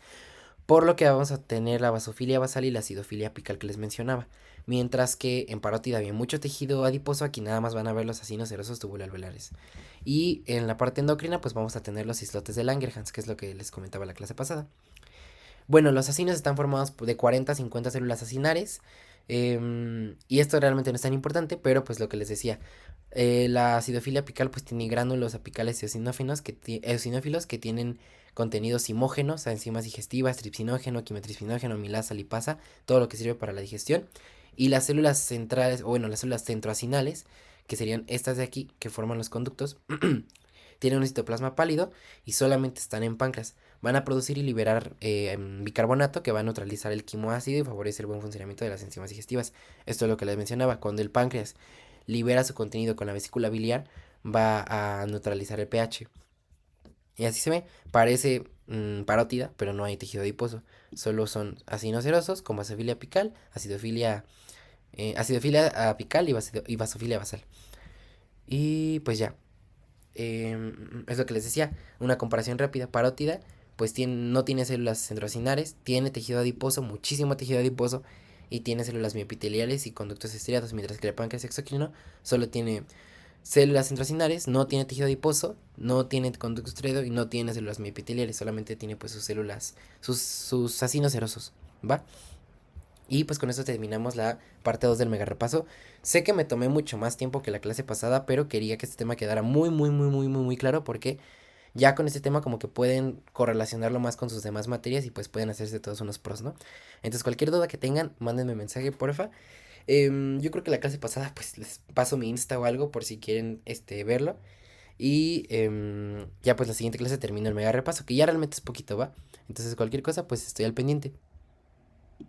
Por lo que vamos a tener la basofilia basal y la acidofilia apical que les mencionaba. Mientras que en parótida había mucho tejido adiposo, aquí nada más van a ver los acinos serosos tubuloalveolares. Y en la parte endocrina, pues vamos a tener los islotes de Langerhans, que es lo que les comentaba la clase pasada. Bueno, los acinos están formados de 40 a 50 células acinares. Y esto realmente no es tan importante, pero pues lo que les decía, la acidofilia apical pues tiene gránulos apicales eosinófilos que tienen contenido simógenos, enzimas digestivas, tripsinógeno, quimetripsinógeno, milasa, lipasa, todo lo que sirve para la digestión. Y las células centrales, o bueno, las células centroacinales, que serían estas de aquí, que forman los conductos, tienen un citoplasma pálido y solamente están en páncreas. Van a producir y liberar bicarbonato que va a neutralizar el quimoácido y favorece el buen funcionamiento de las enzimas digestivas. Esto es lo que les mencionaba. Cuando el páncreas libera su contenido con la vesícula biliar, va a neutralizar el pH. Y así se ve. Parece parótida, pero no hay tejido adiposo. Solo son acinos serosos con basofilia apical, acidofilia apical y basofilia basal. Y pues ya. Es lo que les decía, una comparación rápida, parótida, pues no tiene células centrocinares, tiene tejido adiposo, muchísimo tejido adiposo, y tiene células miopiteliales y conductos estriados, mientras que el páncreas exocrino solo tiene células centrocinares, no tiene tejido adiposo, no tiene conducto estriado y no tiene células miopiteliales, solamente tiene pues sus células, sus acinos serosos, ¿va? Y pues con esto terminamos la parte 2 del mega repaso. Sé que me tomé mucho más tiempo que la clase pasada, pero quería que este tema quedara muy, muy, muy, muy, muy, muy claro porque ya con este tema como que pueden correlacionarlo más con sus demás materias y pues pueden hacerse todos unos pros, ¿no? Entonces cualquier duda que tengan, mándenme mensaje, porfa. Yo creo que la clase pasada pues les paso mi Insta o algo por si quieren verlo. Y ya pues la siguiente clase termino el mega repaso, que ya realmente es poquito, ¿va? Entonces cualquier cosa pues estoy al pendiente.